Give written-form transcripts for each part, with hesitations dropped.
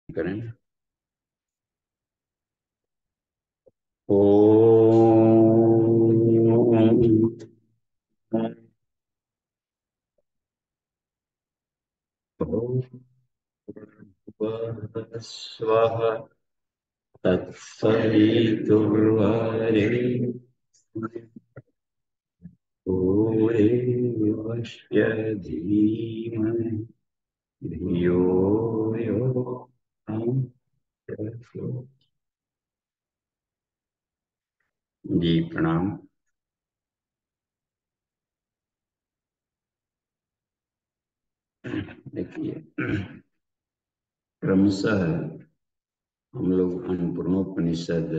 करें। ओम भूर्भुवः स्वः तत्सवितुर्वरेण्यं भूरेवस्य धीमहि धियो यो नः प्रचोदयात्। जी प्रणाम। देखिए, क्रमशः हम लोग अन्नपूर्णोपनिषद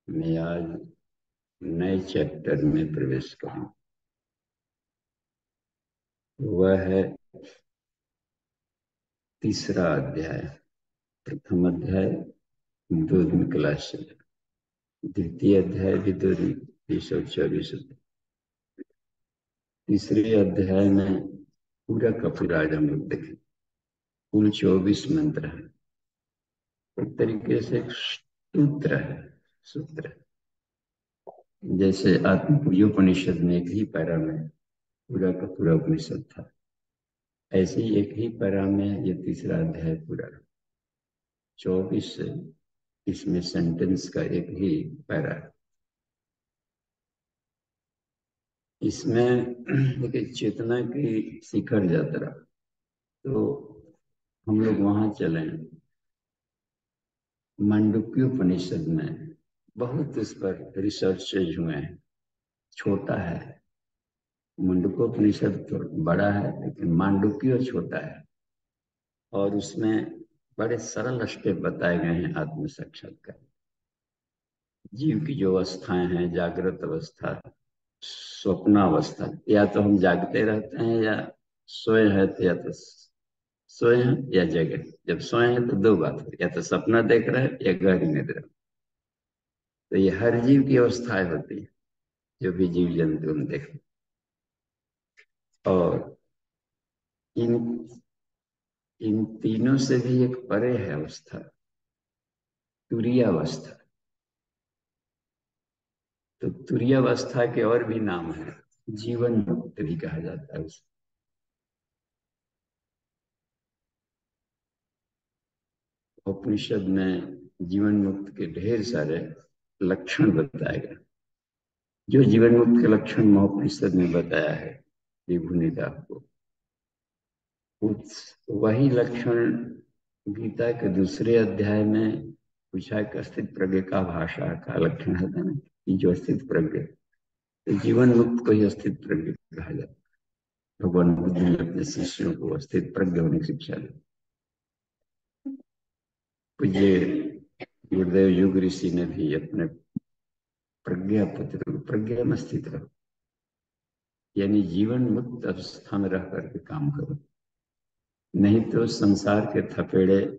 में आज नए चैप्टर में प्रवेश करें। वह है तीसरा अध्याय। प्रथम अध्याय दूध क्लास, द्वितीय अध्याय भी दूध 324। तीसरे अध्याय में पूरा का पूरा आज हम लोग देखें। कुल 24 मंत्र है। एक तरीके से एक सूत्र है। सूत्र जैसे आत्मपूर्योपनिषद में एक ही पैरा में पूरा का पूरा उपनिषद था, ऐसे ही एक ही पैरा में ये तीसरा अध्याय पूरा 24 इसमें सेंटेंस का एक ही पैरा है। इसमें देखिए, चेतना की शिखर यात्रा, तो हम लोग वहां चले। मांडुक्योपनिषद में बहुत इस पर रिसर्चेज हुए हैं। छोटा है, मुंडकोपनिषद तो बड़ा है, लेकिन मांडुक्य छोटा है और उसमें बड़े सरल स्टेप बताए गए हैं आत्म साक्षात्कार। जीव की जो अवस्थाएं हैं, जागृत अवस्था, स्वप्नावस्था, या तो हम जागते रहते हैं या सोए हैं, तो या तो सोए हैं या जगे। जब सोए हैं तो दो बात है, या तो सपना देख रहे हैं या गहरी निद्रा। तो ये हर जीव की अवस्थाएं होती है, जो भी जीव जंतु हम देखें। और इन इन तीनों से भी एक परे है अवस्था, तुरीय अवस्था। तो तुरीय अवस्था के और भी नाम है, जीवन मुक्त भी कहा जाता है उसे। उपनिषद में जीवन मुक्त के ढेर सारे लक्षण बताए गए। जो जीवन मुक्त के लक्षण महाउपनिषद में बताया है विभुनिदा को, वही लक्षण गीता के दूसरे अध्याय में पूछा कि अस्तित्व प्रज्ञ का भाषा का लक्षण है ना, कि जो अस्तित्व प्रज्ञ, तो जीवन मुक्त को ही अस्तित्व प्रज्ञ कहा जाता है। भगवान बुद्ध ने अपने शिष्यों को अस्तित्व प्रज्ञ होने की शिक्षा दी। पूज्य गुरुदेव युग ऋषि ने भी अपने प्रज्ञा पुत्र को प्रज्ञा में स्थित रहो, यानी जीवन मुक्त अवस्था में रह करके काम करो, नहीं तो संसार के थपेड़े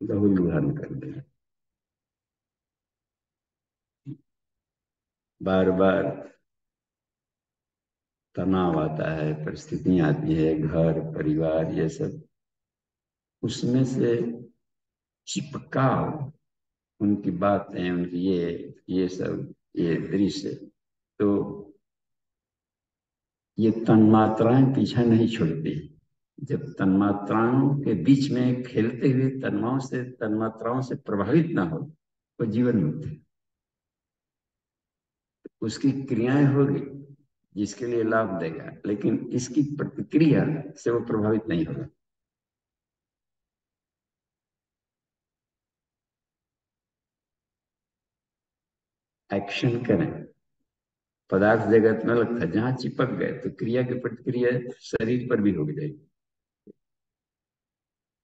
लहूलुहान कर देंगे। बार बार तनाव आता है, परिस्थितियां आती है, घर परिवार ये सब, उसमें से चिपकाव, उनकी बातें, उनकी ये सब, ये दृश्य, तो ये तन्मात्राएं पीछा नहीं छोड़ती। जब तन्मात्राओं के बीच में खेलते हुए तन्मात्राओं से प्रभावित ना हो, तो जीवन मुक्त है। उसकी क्रियाएं होगी जिसके लिए लाभ देगा, लेकिन इसकी प्रतिक्रिया से वो प्रभावित नहीं होगा। एक्शन करें, पदार्थ जगत में लगता है, जहां चिपक गए तो क्रिया की प्रतिक्रिया शरीर पर भी हो जाएगी।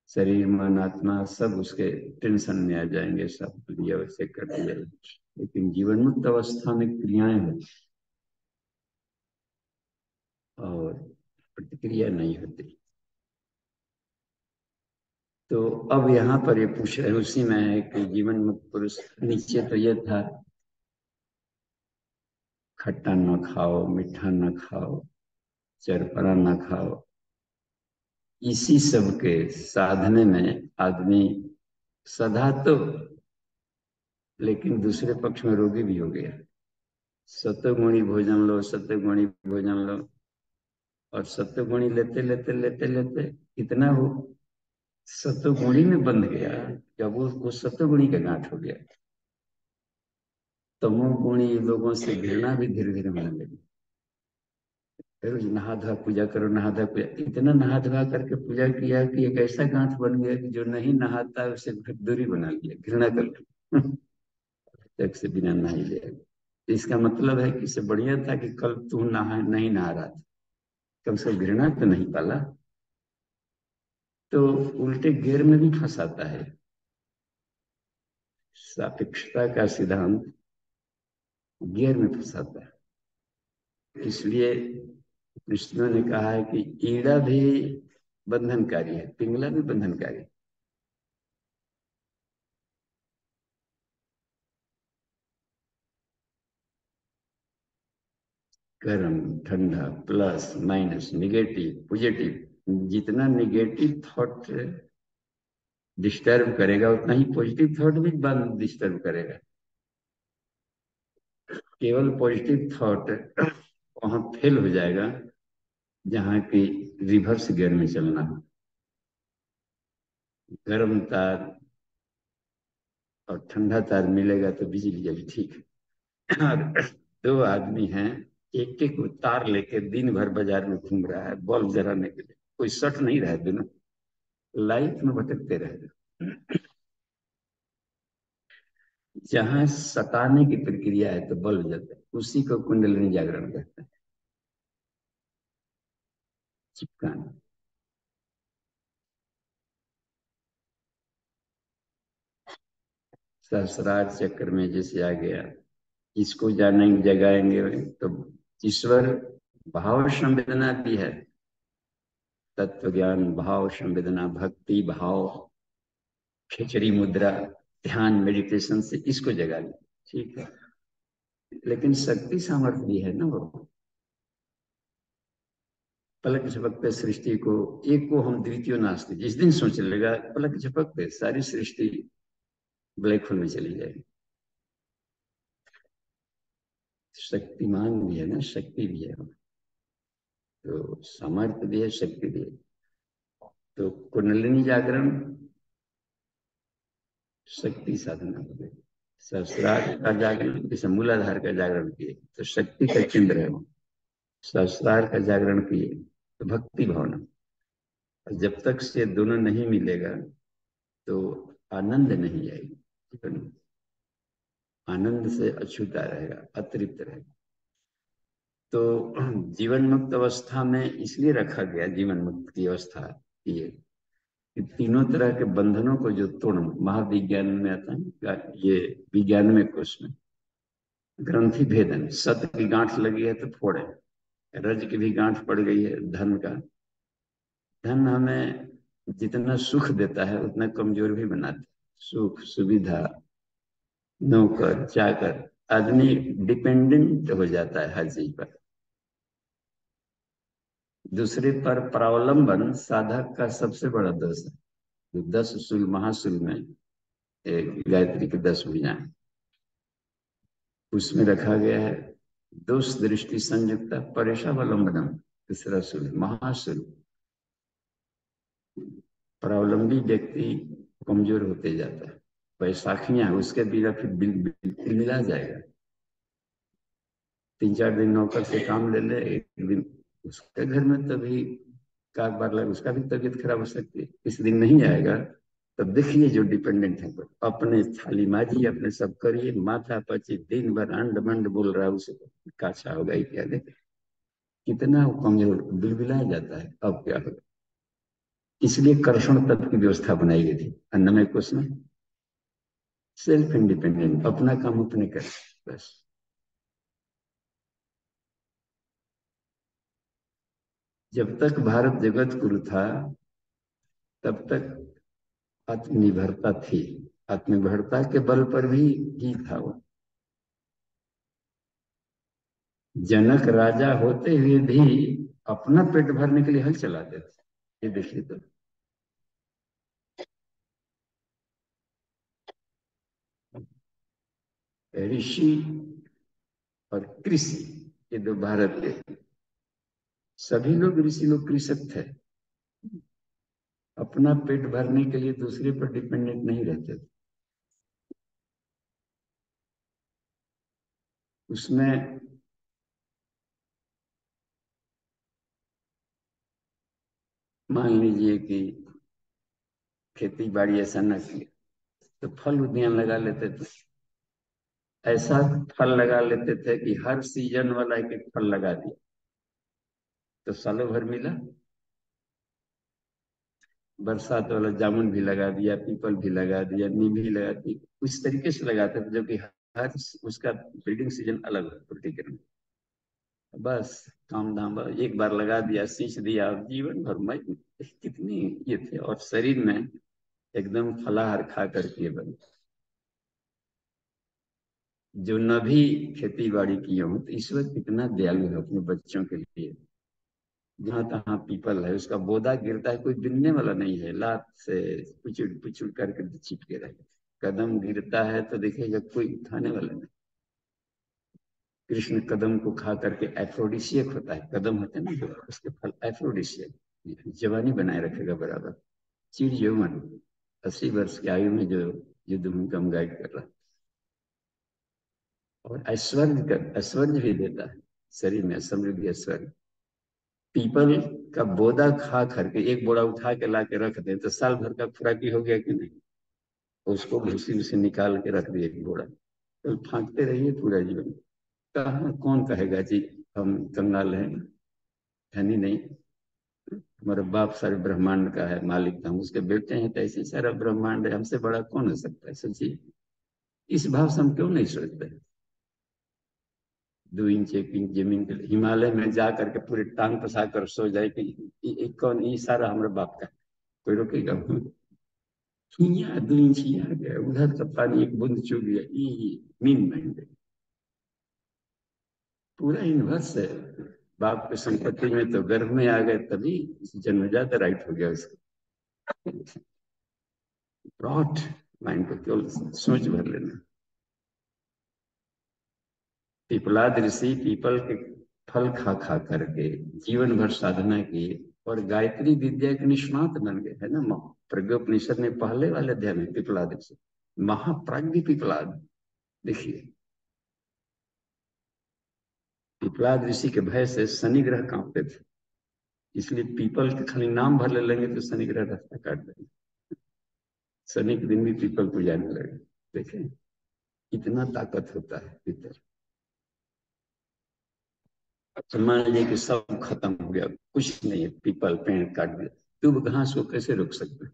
शरीर मन आत्मा सब उसके टेंशन में आ जाएंगे, सब क्रिया वैसे कर दिया। लेकिन जीवन मुक्त अवस्था में क्रियाएं होती और प्रतिक्रिया नहीं होती। तो अब यहाँ पर ये पूछ रहे, उसी में है कि जीवन मुक्त पुरुष, नीचे तो ये था खट्टा न खाओ, मीठा न खाओ, चरपरा न खाओ, इसी सब के साधने में आदमी सदा तो, लेकिन दूसरे पक्ष में रोगी भी हो गया। सतोगुणी भोजन लो, सतोगुणी भोजन लो, और सतोगुणी लेते लेते लेते लेते इतना वो सतोगुणी में बंध गया, जब वो सतोगुणी का गांठ हो गया। तमोगुणी लोगों से घृणा भी धीरे धीरे होने लगी। रोज नहा धोआ पूजा करो, नहा धोआ पूजा, इतना नहा धोआ करके पूजा किया कि एक ऐसा गांठ बन गया कि जो नहीं नहाता उसे दूरी बना लिया, घृणा कर लिया। तक से बिना नहा ही लिया। इसका मतलब है कि इससे बढ़िया था कि कल तू नहा नहीं नहा रहा था, कम से कम घृणा तो नहीं पाला। तो उल्टे घेर में भी फंसाता है सापेक्षता का सिद्धांत, घेर में फंसाता है। इसलिए कृष्ण ने कहा है कि ईड़ा भी बंधनकारी है, पिंगला भी बंधनकारी है। गर्म ठंडा, प्लस माइनस, निगेटिव पॉजिटिव, जितना निगेटिव थॉट डिस्टर्ब करेगा उतना ही पॉजिटिव थॉट भी डिस्टर्ब करेगा। केवल पॉजिटिव थॉट वहां फेल हो जाएगा जहां की रिवर्स गियर में चलना है। गर्म तार और ठंडा तार मिलेगा तो बिजली जली, ठीक है। और दो आदमी हैं, एक एक तार लेके दिन भर बाजार में घूम रहा है बल्ब जलाने के लिए, कोई सट नहीं रहा है, दोनों लाइफ में भटकते रहे। जहां सताने की प्रक्रिया है तो बल्ब जलता है, उसी को कुंडलिनी जागरण कहते हैं, चिपकाना। सहस्रार चक्र में जैसे आ गया, इसको जानेंगे जगाएंगे तो ईश्वर भाव संवेदना भी है, तत्व ज्ञान भाव संवेदना भक्ति भाव, खिचड़ी मुद्रा, ध्यान मेडिटेशन से इसको जगा लिया, ठीक है। लेकिन शक्ति सामर्थ्य भी है ना वो, पलक झपकते सृष्टि को, एक को हम द्वितीय नास्तिक जिस दिन सोच लेगा पलक झपकते सारी सृष्टि ब्लैक होल में चली जाएगी। शक्तिमान भी है ना, शक्ति भी है, तो सामर्थ्य भी है, शक्ति भी है। तो कुंडलिनी जागरण शक्ति साधना हो गई। सहस्रार का जागरण जैसे मूलाधार का जागरण किए तो शक्ति का केंद्र है वो, सहस्रार का जागरण किए तो भक्ति भावना। और जब तक से दोनों नहीं मिलेगा तो आनंद नहीं आएगी जीवन में, आनंद से अछूता रहेगा, अतृप्त रहेगा। तो जीवन मुक्त अवस्था में इसलिए रखा गया, जीवन मुक्त की अवस्था ये कि तीनों तरह के बंधनों को जो तोड़, महाविज्ञान में आता है, ये विज्ञान में कोष में ग्रंथि भेदन, सत की गांठ लगी है तो फोड़े, रज की भी गांठ पड़ गई है धन का, धन हमें जितना सुख देता है उतना कमजोर भी बनाता है। सुख सुविधा, नौकर चाकर, आदमी डिपेंडेंट हो जाता है हर चीज पर। दूसरे पर परावलंबन साधक का सबसे बड़ा दोष है। 10 सूल महासूल में गायत्री के 10 भुजाएं, उसमें रखा गया है दोष दृष्टि संयुक्ता परेशावलंबनम, तीसरा सूल महासूल। परावलंबी व्यक्ति कमजोर होते जाता है, बैसाखियां उसके बिना फिर बिल्कुल मिला जाएगा। 3-4 दिन नौकर से काम ले ले, एक दिन उसके घर में तभी कारोबार लगे, उसका भी तबीयत खराब हो सकती है, इस दिन नहीं आएगा। तब देखिए जो डिपेंडेंट है अपने थाली माजी अपने सब करिए, माथा पची दिन भर अंड मंड बोल रहा है, उसे काछा होगा ही क्या, देख कितना कमजोर बिलबिला जाता है। अब क्या होगा, इसलिए कर्षण तत्व की व्यवस्था बनाई गई थी अन्नमय कोश में। सेल्फ इंडिपेंडेंट, अपना काम अपने कर, बस। जब तक भारत जगत गुरु था तब तक आत्मनिर्भरता थी, आत्मनिर्भरता के बल पर भी ही था वो। जनक राजा होते हुए भी अपना पेट भरने के लिए हल चलाते थे, ये देखिए तो ऋषि और कृषि, ये दो भारत के सभी लोग, ऋषि लोग कृषक थे। अपना पेट भरने के लिए दूसरे पर डिपेंडेंट नहीं रहते थे। उसमें मान लीजिए कि खेती बाड़ी ऐसा न किया तो फल उद्यान लगा लेते थे। ऐसा फल लगा लेते थे कि हर सीजन वाला एक एक फल लगा दिया तो सालों भर मिला। बरसात वाला जामुन भी लगा दिया, पीपल भी लगा दिया, नीम भी लगा दी। उस तरीके से लगाते थे जो कि हर उसका ब्रीडिंग सीजन अलग है पर्टिकुलर। बस काम धाम एक बार लगा दिया, सींच दिया, जीवन भर में कितनी ये थे। और शरीर में एकदम फलाहार खा करके बने। जो न भी खेती बाड़ी किए हों तो ईश्वर कितना दयालु है अपने बच्चों के लिए। जहां तहां पीपल है, उसका बोदा गिरता है, कोई गिनने वाला नहीं है, लात से पुचुड़ पुचुड़ करके चिपके रहे। कदम गिरता है तो देखिएगा कोई उठाने वाला नहीं। कृष्ण कदम को खा करके एफ्रोडिशियक होता है, कदम होते हैं ना जो, उसके फल एफ्रोडिशियक, जवानी बनाए रखेगा बराबर, चिर यौवन। 80 वर्ष की आयु में जो युद्ध में कम गाइड कर रहा है। और ऐश्वर्य का ऐश्वर्य भी देता है, शरीर में समृद्धि ऐश्वर्य। पीपल का बोदा खा करके एक बोरा उठा के ला के रख दे तो साल भर का खुराकी हो गया कि नहीं। उसको भूसी से निकाल के रख दिए एक बोरा, तो फांकते रहिए पूरा जीवन। कहाँ कौन कहेगा जी हम कंगाल हैं, है नहीं। हमारा बाप सारे ब्रह्मांड का है मालिक, तो हम उसके बेटे हैं, तो ऐसे सारा ब्रह्मांड है, हमसे बड़ा कौन हो सकता है। सोचिए इस भाव से हम क्यों नहीं सोचते। 2 इंच 1 इंच जमीन के लिए हिमालय में जा करके पूरे टांग पसा कर सो जाए कि कौन, ये सारा हमारे बाप का, कोई रोकेगा। यहाँ 2 इंच आ गया, उधर का पानी एक बूंद चू गया, मीन माइंड पूरा इनवर्स है। बाप की संपत्ति में तो गर्भ में आ गए तभी जन्मजात राइट हो गया उसको। ब्रॉड माइंड को केवल सोच भर लेना। पिपलाद ऋषि पीपल के फल खा खा करके जीवन भर साधना किए और गायत्री विद्या के निष्णात बन गए, है ना। प्रज्ञोपनिषद में पहले वाले अध्याय में पिपलाद ऋषि महाप्राज्ञ पिपलाद, देखिए पिपलाद ऋषि के भय से शनि ग्रह कांपते थे। इसलिए पीपल के खाली नाम भर ले लेंगे तो शनि ग्रह रास्ता काट देंगे। शनि के दिन भी पीपल को जाने लगे। देखें कितना ताकत होता है भीतर। तो मान लीजिए कि सब खत्म हो गया, कुछ नहीं है, पीपल पेड़ काट दिया, दूब घास को कैसे रोक सकते हैं।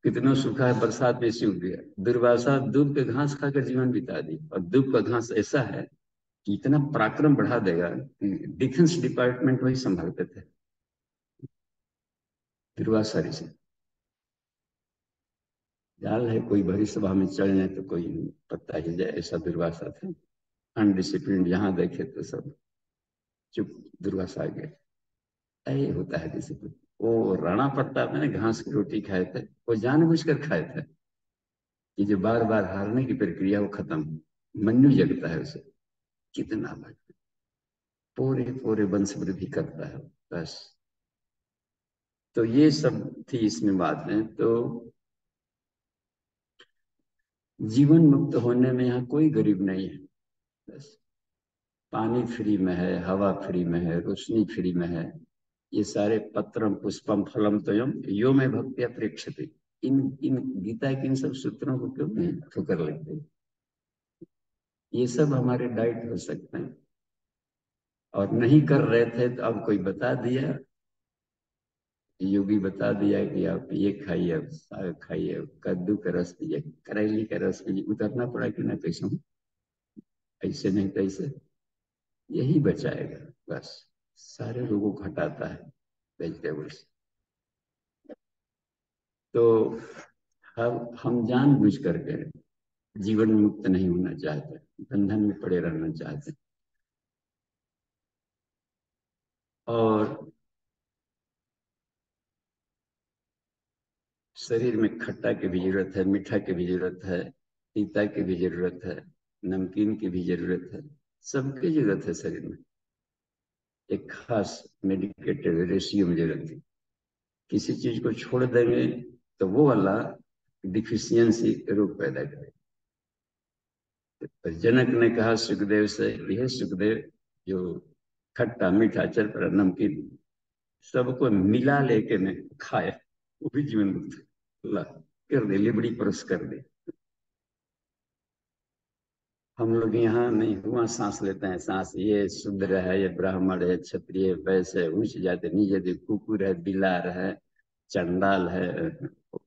कितना सूखा है, बरसात में सूख गया, दुर्वासा दूब के घास खाकर जीवन बिता दी। और दूब का घास ऐसा है कि इतना पराक्रम बढ़ा देगा कि डिफेंस डिपार्टमेंट वही संभालते थे, दुर्वासा ऋषि। जाल है कोई भरी सभा में चढ़ जाए तो कोई पत्ता हिल जाए, ऐसा दुर्वासा था। अनडिसिप्लिन जहां देखे तो सब चुप, दुर्वासा आ गया। यही होता है डिसिप्लिन। वो राणा प्रताप ने घास की रोटी खाए थे, वो जानबूझकर खाए थे कि जो बार बार हारने की प्रक्रिया वो खत्म, मन्यु जगता है उसे। कितना भाई पूरे पूरे वंश वृद्धि करता है बस। तो ये सब थी इसमें बातें। तो जीवन मुक्त होने में यहाँ कोई गरीब नहीं है। बस पानी फ्री में है, हवा फ्री में है, रोशनी फ्री में है। ये सारे पत्रम पुष्पम फलम तोयम यो में भक्तिया प्रेक्षते। इन इन गीता के इन सब सूत्रों को क्यों नहीं ठोकर लगते। ये सब हमारे डाइट हो सकते हैं। और नहीं कर रहे थे तो अब कोई बता दिया, योगी बता दिया कि आप ये खाइए, अब साग खाइए, अब कद्दू का रस पीजिए, करेली का रस पीजिए, उतरना पड़ा कि ना कैसे हूँ, ऐसे नहीं तैसे, यही बचाएगा बस। सारे रोगों को हटाता है वेजिटेबल्स। तो हम जानबूझ करके जीवन में मुक्त नहीं होना चाहते, बंधन में पड़े रहना चाहते। और शरीर में खट्टा की भी जरूरत है, मीठा की भी जरूरत है, तीता की भी जरूरत है, नमकीन की भी जरूरत है, सबकी जरूरत है शरीर में। एक खास मेडिकेटेड रेशियो में जरूरत है। किसी चीज को छोड़ देंगे तो वो वाला डिफिशियंसी रोग पैदा करेगा। तो जनक ने कहा सुखदेव से, यह सुखदेव, जो खट्टा मीठा चरपरा नमकीन सबको मिला लेके मैं खाया, वो भी जीवन मुक्त अल्लाह कर दे, लिबड़ी परस कर दे। हम लोग यहाँ नहीं, हुआ सांस लेते हैं, सांस ये शूद्र है, ये ब्राह्मण है, क्षत्रिय, वैसे ऊंच जाते नीचे दे, कुकुर है, बिलार है, चंडाल है,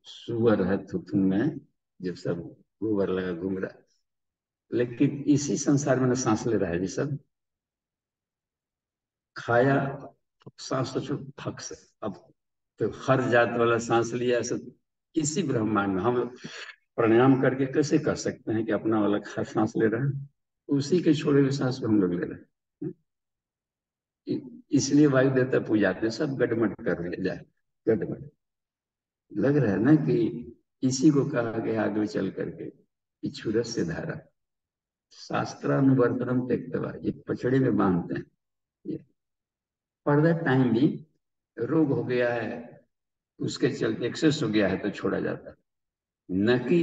सुअर है, थुथुन में जब सब गोबर लगा घूम रहा है। लेकिन इसी संसार में ना सांस ले रहा है जी सब। खाया, सांस तो छूट फक से, अब तो हर जात वाला सांस लिया ऐसे। इसी ब्रह्मांड में हम लोग प्राणायाम करके कैसे कर सकते हैं कि अपना वाला सांस ले रहे हैं? उसी के छोड़े हुए सांस को हम लोग ले रहे हैं। इसलिए वायु देवता पूजाते हैं, सब गडमड कर रहे जाए, गडमड लग रहा है ना कि इसी को कहा गया आगे चल करके कि क्षुरस से धारा शास्त्रानुवर्तनम त्यक्तवा, ये पचड़े में बांधते हैं। ये फॉर दैट टाइम भी रोग हो गया है, उसके चलते एक्सेस हो गया है तो छोड़ा जाता है, न कि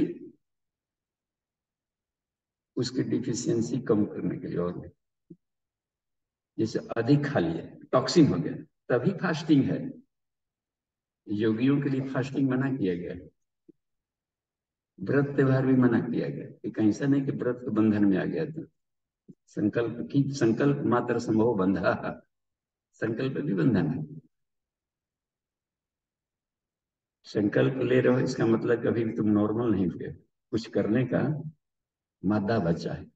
उसकी डिफिशियंसी कम करने के लिए। और नहीं, जैसे अधिक खा लिया टॉक्सिन हो गया, तभी फास्टिंग है। योगियों के लिए फास्टिंग मना किया गया है, व्रत त्योहार भी मना किया गया कि कहीं ऐसा नहीं कि व्रत के बंधन में आ गया था। संकल्प की, संकल्प मात्र संभव बंधा, संकल्प भी बंधन है। संकल्प ले रहे हो इसका मतलब कभी भी तुम नॉर्मल नहीं हुए, कुछ करने का मादा बचा है।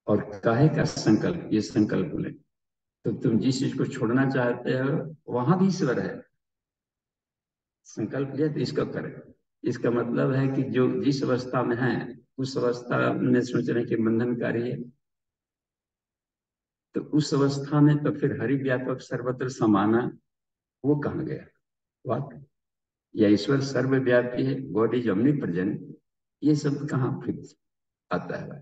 और काहे का संकल्प, ये संकल्प ले, तो तुम जिस चीज को छोड़ना चाहते हो वहां भी ईश्वर है। संकल्प लिया तो इसका करें, इसका मतलब है कि जो जिस अवस्था में है उस अवस्था में सोच रहे कि बंधनकारी है, तो उस अवस्था में तो फिर हरि व्यापक सर्वत्र समाना वो कहाँ गया? वाक्य या ईश्वर सर्वव्यापी है, गॉड इज ओमनी प्रेजेंट, ये शब्द कहाँ फिर आता है?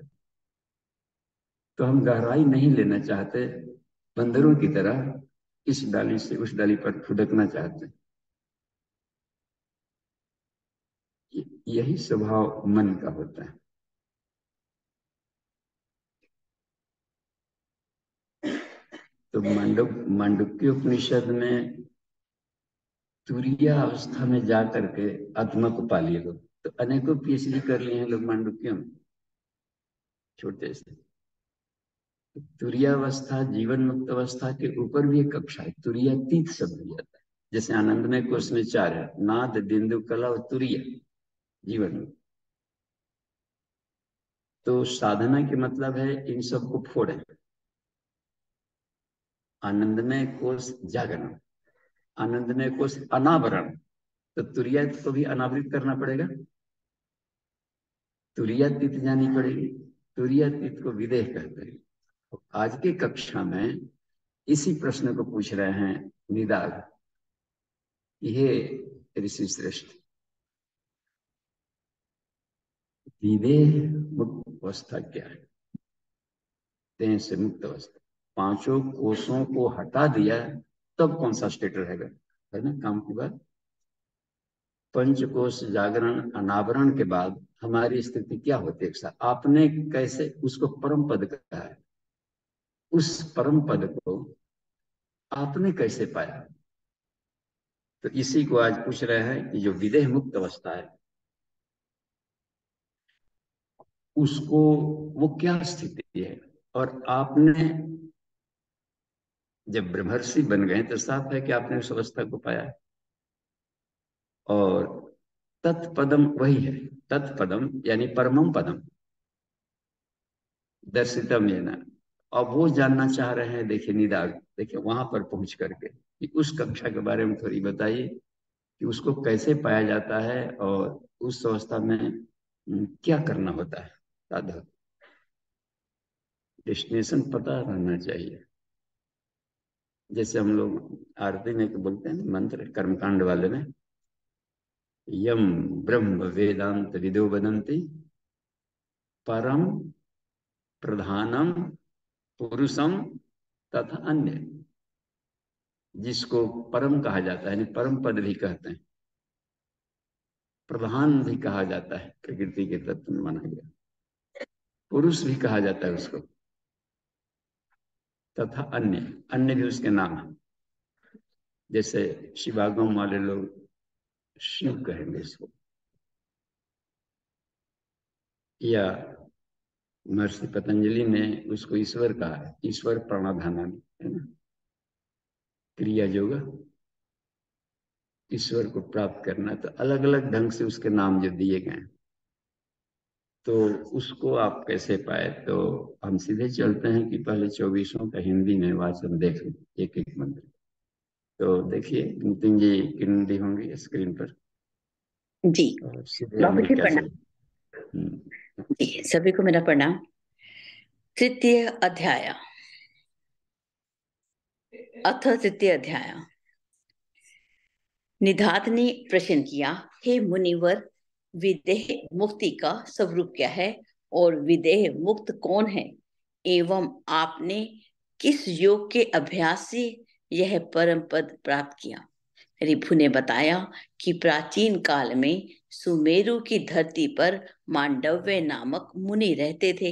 तो हम गहराई नहीं लेना चाहते, बंदरों की तरह इस डाली से उस डाली पर फुदकना चाहते हैं। यही स्वभाव मन का होता है। तो मांडुक्य उपनिषद में तुरीय अवस्था में जा करके आत्मा को पा लिए लोग, तो अनेकों पीएचडी कर लिए हैं लोग मांडुक्य में, छोटे से। तुरीय अवस्था, जीवन मुक्त अवस्था के ऊपर भी एक कक्षा है, तुरीयातीत शब्द भी आता है। जैसे आनंदमय कोश में चार है, नाद, बिंदु, कला और तुरीय, जीवन मुक्त। तो साधना के मतलब है इन सबको फोड़े। आनंदमय कोश जागरण, आनंदमय कोश अनावरण, तो तुरीयात को भी अनावृत करना पड़ेगा, तुरीयातीत जानी पड़ेगी। तुरीयातीत को विदेह कहते हैं। तो आज की कक्षा में इसी प्रश्न को पूछ रहे हैं निदाग, ये ऋषि श्रेष्ठ, विदेह मुक्त अवस्था क्या है? देह से मुक्त अवस्था, पांचों कोषों को हटा दिया तब कौन सा स्टेट रहेगा, है ना काम की बात। पंचकोश जागरण अनावरण के बाद हमारी स्थिति क्या होती है? आपने कैसे उसको परम पद कहा है, उस परम पद को आपने कैसे पाया? तो इसी को आज पूछ रहे हैं कि जो विदेह मुक्त अवस्था है उसको, वो क्या स्थिति है? और आपने जब ब्रह्मर्षि बन गए तो साफ है कि आपने उस अवस्था को पाया। और तत्पदम वही है, तत्पदम यानी परमम पदम दर्शितम ये ना। अब वो जानना चाह रहे हैं, देखिए निदाग, देखिए वहां पर पहुंच करके कि उस कक्षा के बारे में थोड़ी बताइए कि उसको कैसे पाया जाता है और उस अवस्था में क्या करना होता है। साधक डेस्टिनेशन पता रहना चाहिए। जैसे हम लोग आरती में बोलते हैं मंत्र कर्मकांड वाले में, यम ब्रह्म वेदांत विदो वदन्ति परम प्रधानम पुरुषम तथा अन्य, जिसको परम कहा जाता है, यानी परम पद भी कहते हैं, प्रधान भी कहा जाता है, प्रकृति के तत्व में माना गया, पुरुष भी कहा जाता है उसको, तथा अन्य, अन्य भी उसके नाम है। जैसे शिवागम वाले लोग शिव कहेंगे इसको, या महर्षि पतंजलि ने उसको ईश्वर कहा है, ईश्वर प्रणधाना, है ना, क्रिया योग, ईश्वर को प्राप्त करना। तो अलग अलग ढंग से उसके नाम जो दिए गए, तो उसको आप कैसे पाए? तो हम सीधे चलते हैं कि पहले 24 का हिंदी में वाचन देख लें, एक एक मंत्र। तो देखिए नितिन जी किंडी होंगी स्क्रीन पर, जी और सीधे हम बाबू लोग जी क्या प्रणाम। जी सभी को मेरा प्रणाम। तृतीय अध्याय, अथ तृतीय अध्याय। निधात ने प्रश्न किया, हे मुनिवर, विदेह मुक्ति का स्वरूप क्या है और विदेह मुक्त कौन है, एवं आपने किस योग के अभ्यास से यह परम पद प्राप्त किया? रिभु ने बताया कि प्राचीन काल में सुमेरु की धरती पर मांडव्य नामक मुनि रहते थे।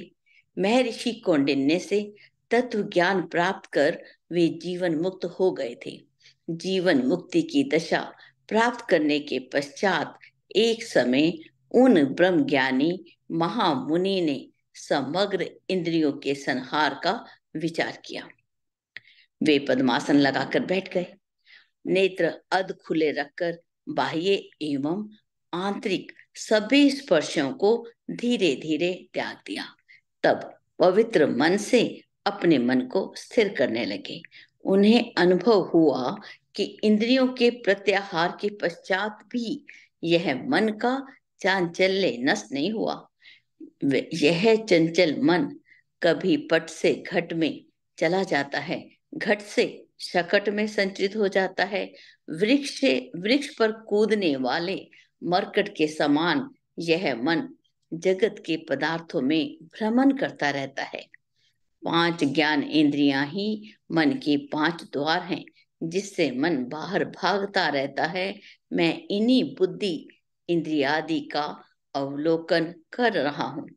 महर्षि कौंडिन्य से तत्व ज्ञान प्राप्त कर वे जीवन मुक्त हो गए थे। जीवन मुक्ति की दशा प्राप्त करने के पश्चात एक समय उन ब्रह्म ज्ञानी महामुनि ने समग्र इंद्रियों के संहार का विचार किया। वे पद्मासन लगाकर बैठ गए, नेत्र अध खुले रखकर बाह्य एवं आंतरिक सभी स्पर्शों को धीरे धीरे त्याग दिया। तब पवित्र मन से अपने मन को स्थिर करने लगे। उन्हें अनुभव हुआ कि इंद्रियों के प्रत्याहार के पश्चात भी यह मन का चांचल्य नष्ट नहीं हुआ। यह चंचल मन कभी पट से घट में चला जाता है, घट से शकट में संचित हो जाता है, वृक्ष से वृक्ष पर कूदने वाले मरकट के समान यह मन जगत के पदार्थों में भ्रमण करता रहता है। 5 ज्ञान इंद्रियां ही मन के 5 द्वार हैं, जिससे मन बाहर भागता रहता है। मैं इन्हीं बुद्धि इंद्रियादि का अवलोकन कर रहा हूँ।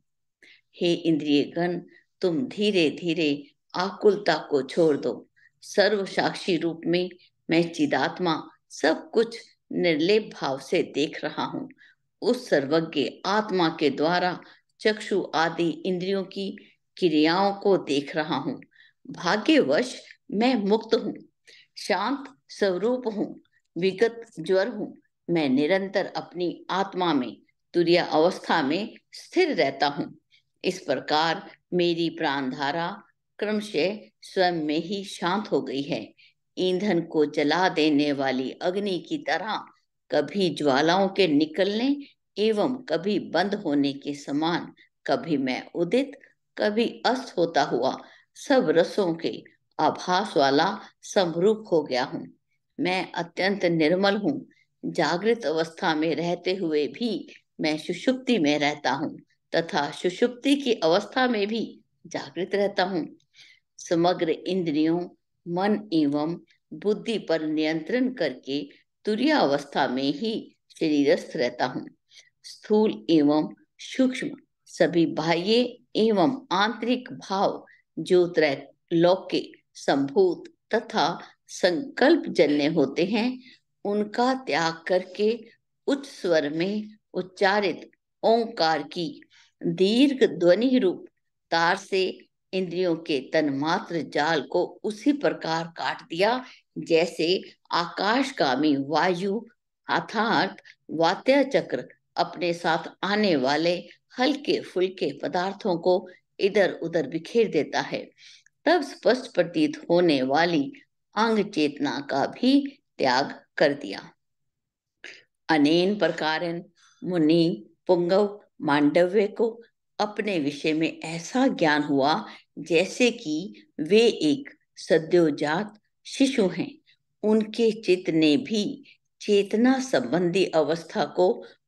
हे इंद्रियगण, तुम धीरे धीरे आकुलता को छोड़ दो। सर्व साक्षी रूप में मैं चिदात्मा सब कुछ निर्लेप भाव से देख रहा हूँ। उस सर्वज्ञ आत्मा के द्वारा चक्षु आदि इंद्रियों की क्रियाओं को देख रहा हूँ। भाग्यवश मैं मुक्त हूँ, शांत स्वरूप हूँ, विगत ज्वर हूँ। मैं निरंतर अपनी आत्मा में तुरीय अवस्था में स्थिर रहता हूँ। इस प्रकार मेरी प्राणधारा क्रमशः स्वयं में ही शांत हो गई है। ईंधन को जला देने वाली अग्नि की तरह कभी ज्वालाओं के निकलने एवं कभी बंद होने के समान, कभी मैं उदित कभी अस्त होता हुआ सब रसों के आभास वाला समरूप हो गया हूँ। मैं अत्यंत निर्मल हूँ। जागृत अवस्था में रहते हुए भी मैं सुषुप्ति में रहता हूँ तथा सुषुप्ति की अवस्था में भी जागृत रहता हूँ। समग्र इंद्रियों, मन एवं बुद्धि पर नियंत्रण करके तुरीय अवस्था में ही शरीरस्थ रहता हूँ। स्थूल एवं सूक्ष्म सभी बाह्य एवं आंतरिक भाव जो त्रैलोक्य संभूत तथा संकल्प जन्य होते हैं, उनका त्याग करके उच्च स्वर में उच्चारित ओंकार की दीर्घ ध्वनि रूप तार से इंद्रियों के तन्मात्र जाल को उसी प्रकार काट दिया जैसे आकाशगामी वायु अर्थात वात्य चक्र अपने साथ आने वाले हल्के फुल्के पदार्थों को इधर उधर बिखेर देता है। तब स्पष्ट प्रतीत होने वाली अंग चेतना का भी त्याग कर दिया। अनेन प्रकारन मुनि पुंगव मांडव्य को अपने विषय में ऐसा ज्ञान हुआ जैसे कि वे एक सद्योजात शिशु हैं, उनके चित्त ने भी चेतना संबंधी अवस्था को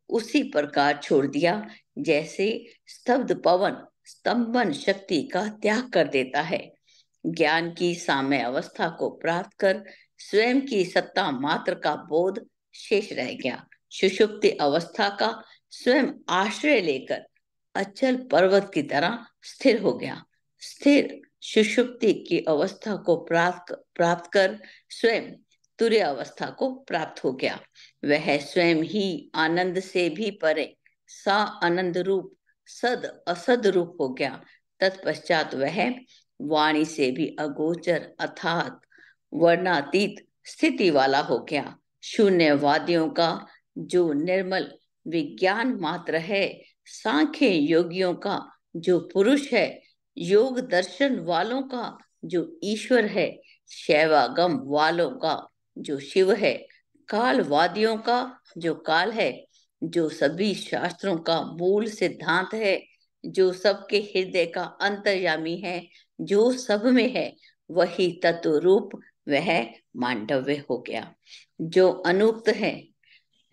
उसी प्रकार छोड़ दिया जैसे स्तब्ध पवन स्तंभन शक्ति का त्याग कर देता है। ज्ञान की साम्य अवस्था को प्राप्त कर स्वयं की सत्ता मात्र का बोध शेष रह गया। सुषुप्ति अवस्था का स्वयं आश्रय लेकर अचल पर्वत की तरह स्थिर हो गया। स्थिर सुषुप्ति की अवस्था को प्राप्त कर स्वयं तुर्य अवस्था को प्राप्त हो गया। वह स्वयं ही आनंद से भी परे सा आनंद रूप सद असद रूप हो गया। तत्पश्चात वह वाणी से भी अगोचर अर्थात वर्णातीत स्थिति वाला हो गया। शून्यवादियों का जो निर्मल विज्ञान मात्र है, सांख्य योगियों का जो पुरुष है, योग दर्शन वालों का जो ईश्वर है, शैवागम वालों का जो शिव है, कालवादियों का जो काल है, जो सभी शास्त्रों का मूल सिद्धांत है, जो सबके हृदय का अंतर्यामी है, जो सब में है, वही तत्व रूप वह मांडव्य हो गया। जो अनुक्त है,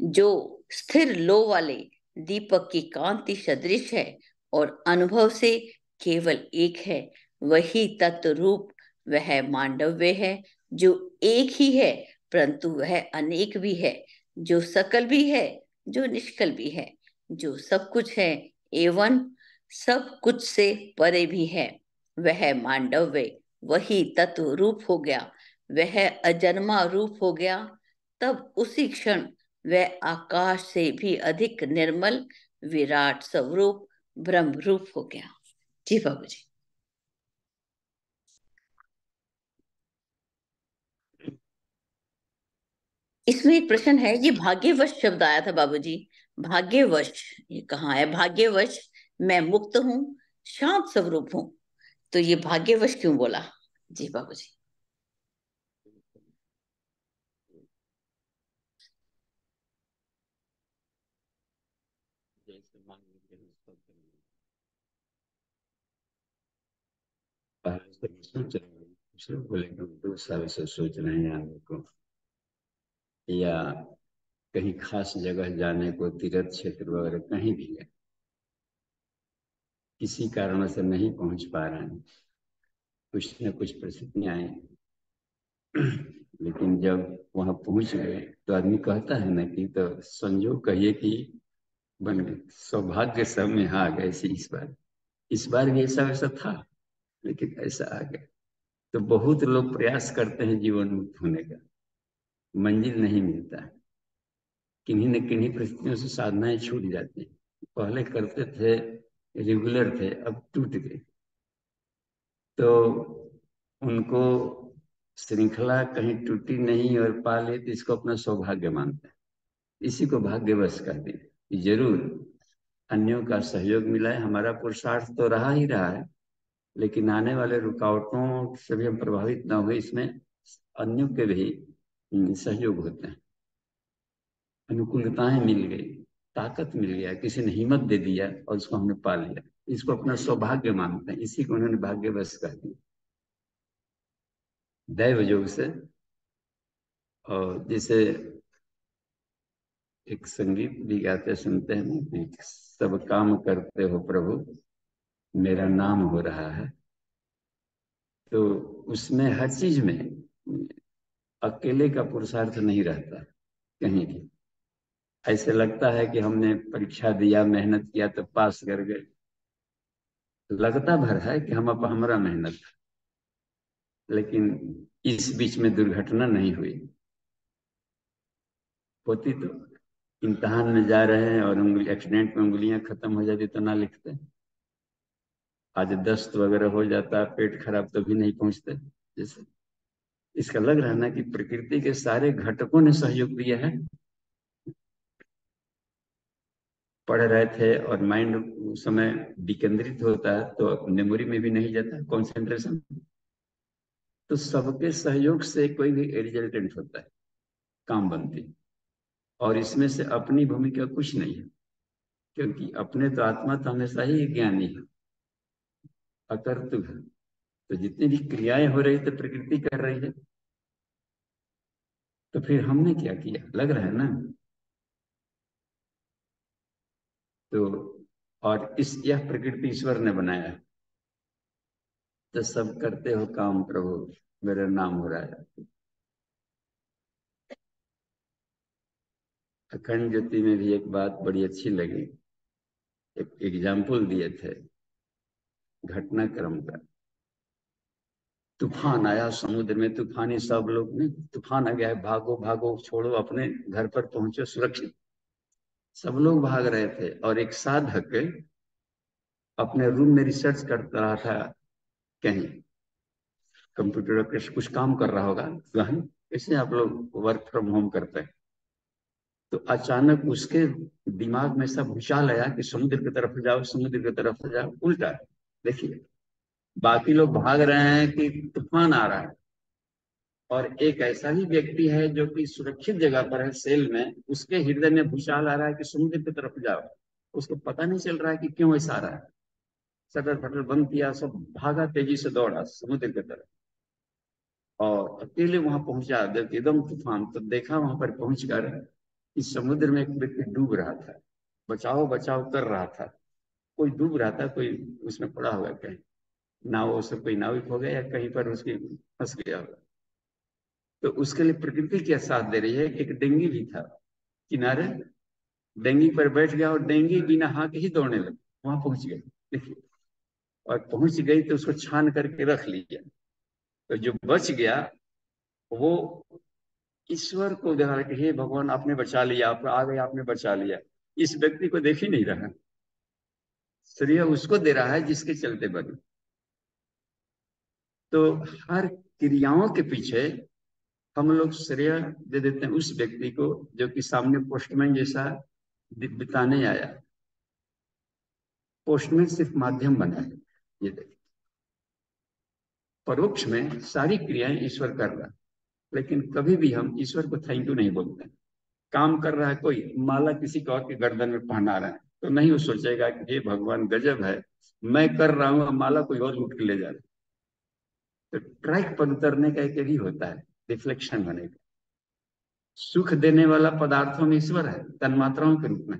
जो स्थिर लो वाले दीपक की कांति सदृश है और अनुभव से केवल एक है, वही तत्व रूप वह मांडव्य है। जो एक ही है परंतु वह अनेक भी है, जो सकल भी है, जो निष्कल भी है, जो सब कुछ है एवं सब कुछ से परे भी है, वह मांडव्य वही तत्व रूप हो गया। वह अजन्मा रूप हो गया। तब उसी क्षण वह आकाश से भी अधिक निर्मल विराट स्वरूप ब्रह्म रूप हो गया। जी बाबू जी। इसमें एक प्रश्न है, ये भाग्यवश शब्द आया था बाबूजी। भाग्यवश ये कहाँ है? भाग्यवश मैं मुक्त हूँ, शांत स्वरूप हूँ, तो ये भाग्यवश क्यों बोला? जी बाबूजी। जैसे मान लीजिए पहले से सोच रहे हैं, कुछ लोग बोलेंगे 2 साल से सोच रहे हैं आने को, या कहीं खास जगह जाने को, तीर्थ क्षेत्र वगैरह कहीं भी है, किसी कारण से नहीं पहुंच पा रहे हैं, कुछ न कुछ परिस्थितियां आई। लेकिन जब वहां पहुंच गए तो आदमी कहता है ना कि तो संजोग कहिए कि बन गए, सौभाग्य सब में आ गए। इस बार भी ऐसा वैसा था, लेकिन ऐसा आ गया। तो बहुत लोग प्रयास करते हैं जीवन मुक्त होने का, मंजिल नहीं मिलता है, किन्हीं न किन्हीं परिस्थितियों से साधनाएं छूट जाती हैं। पहले करते थे, रेगुलर थे, अब टूट गए, तो उनको श्रृंखला कहीं टूटी नहीं और पा ले तो इसको अपना सौभाग्य मानते हैं। इसी को भाग्यवश कहते हैं। जरूर अन्यों का सहयोग मिला है, हमारा पुरुषार्थ तो रहा ही रहा है, लेकिन आने वाले रुकावटों से भी हम प्रभावित ना हुए, इसमें अन्यों के भी सहयोग होते हैं। अनुकूलताएं मिल गई, ताकत मिल गया, किसी ने हिम्मत दे दिया और उसको हमने पा लिया, इसको अपना सौभाग्य मानते हैं। इसी को उन्होंने भाग्यवश कह दिया, दैव योग से। और जैसे एक संगीत भी गाते सुनते हैं ना कि सब काम करते हो प्रभु, मेरा नाम हो रहा है, तो उसमें हर चीज में अकेले का पुरुषार्थ नहीं रहता। कहीं भी ऐसे लगता है कि हमने परीक्षा दिया, मेहनत किया तो पास कर गए, लगता भर है कि हम अब हमारा मेहनत, लेकिन इस बीच में दुर्घटना नहीं हुई। होती तो इम्तहान में जा रहे हैं और उंगली एक्सीडेंट में उंगलियां खत्म हो जाती तो ना लिखते। आज दस्त वगैरह हो जाता, पेट खराब तो भी नहीं पहुंचते। जैसे इसका लग रहा है ना कि प्रकृति के सारे घटकों ने सहयोग दिया है। पढ़ रहे थे और माइंड उस समय विकेंद्रित होता है तो मेमोरी में भी नहीं जाता, कंसंट्रेशन। तो सबके सहयोग से कोई भी रिजल्टेंट होता है, काम बनती है। और इसमें से अपनी भूमिका कुछ नहीं है, क्योंकि अपने तो आत्मा तो हमेशा ही ज्ञानी है, अकर्तव्य है। तो जितनी भी क्रियाएं हो रही तो प्रकृति कर रही है, तो फिर हमने क्या किया, लग रहा है ना। तो और इस यह प्रकृति ईश्वर ने बनाया है। तो सब करते हो काम प्रभु, मेरा नाम हो रहा है। अखंड ज्योति में भी एक बात बड़ी अच्छी लगी, एक एग्जाम्पल दिए थे घटनाक्रम का। तूफान आया समुद्र में, तूफानी सब लोग ने, तूफान आ गया है, भागो भागो, छोड़ो, अपने घर पर पहुंचो सुरक्षित। सब लोग भाग रहे थे और एक साधक अपने रूम में रिसर्च कर रहा था, कहीं कंप्यूटर पे कुछ काम कर रहा होगा गहन, इससे आप लोग वर्क फ्रॉम होम करते हैं। तो अचानक उसके दिमाग में सब भूचाल आया कि समुद्र की तरफ जाओ, समुद्र की तरफ जाओ। उल्टा देखिए, बाकी लोग भाग रहे हैं कि तूफान आ रहा है, और एक ऐसा ही व्यक्ति है जो कि सुरक्षित जगह पर है सेल में, उसके हृदय में भूचाल आ रहा है कि समुद्र की तरफ जाओ। उसको पता नहीं चल रहा है कि क्यों ऐसा आ रहा है। शटर फटर बंद किया, सब भागा, तेजी से दौड़ा समुद्र की तरफ, और अकेले वहां पहुंचा जब एकदम तूफान, तो देखा वहां पर पहुंचकर इस समुद्र में एक व्यक्ति डूब रहा था। बचाओ बचाओ कर रहा था, कोई डूब रहा था, कोई उसमें पड़ा हुआ कहीं, नाव से कोई नाविक हो गया या कहीं पर उसकी फंस गया होगा। तो उसके लिए प्रकृति क्या साथ दे रही है। एक डेंगी भी था किनारे, डेंगी पर बैठ गया और डेंगी बिना हाथ ही दौड़ने लगी, वहां पहुंच गई। देखिए, और पहुंच गई तो उसको छान करके रख लिया। तो जो बच गया वो ईश्वर को देखा कि हे भगवान आपने बचा लिया, आप आ गए, आपने बचा लिया। इस व्यक्ति को देख ही नहीं रहा, श्रेय उसको दे रहा है जिसके चलते बने। तो हर क्रियाओं के पीछे हम लोग श्रेय दे देते हैं उस व्यक्ति को जो कि सामने पोस्टमैन जैसा बिताने आया। पोस्टमैन सिर्फ माध्यम बना है। ये देखिए, परोक्ष में सारी क्रियाएं ईश्वर कर रहा है, लेकिन कभी भी हम ईश्वर को थैंक यू नहीं बोलते। काम कर रहा है कोई, माला किसी और के गर्दन में पहना रहा है, तो नहीं वो सोचेगा कि ये भगवान गजब है, मैं कर रहा हूँ, माला कोई और लूट के ले जा रहा है। तो ट्रैक पर उतरने का एक भी होता है, रिफ्लेक्शन बनेगा। सुख देने वाला पदार्थों में ईश्वर है, तन्मात्राओं के रूप में,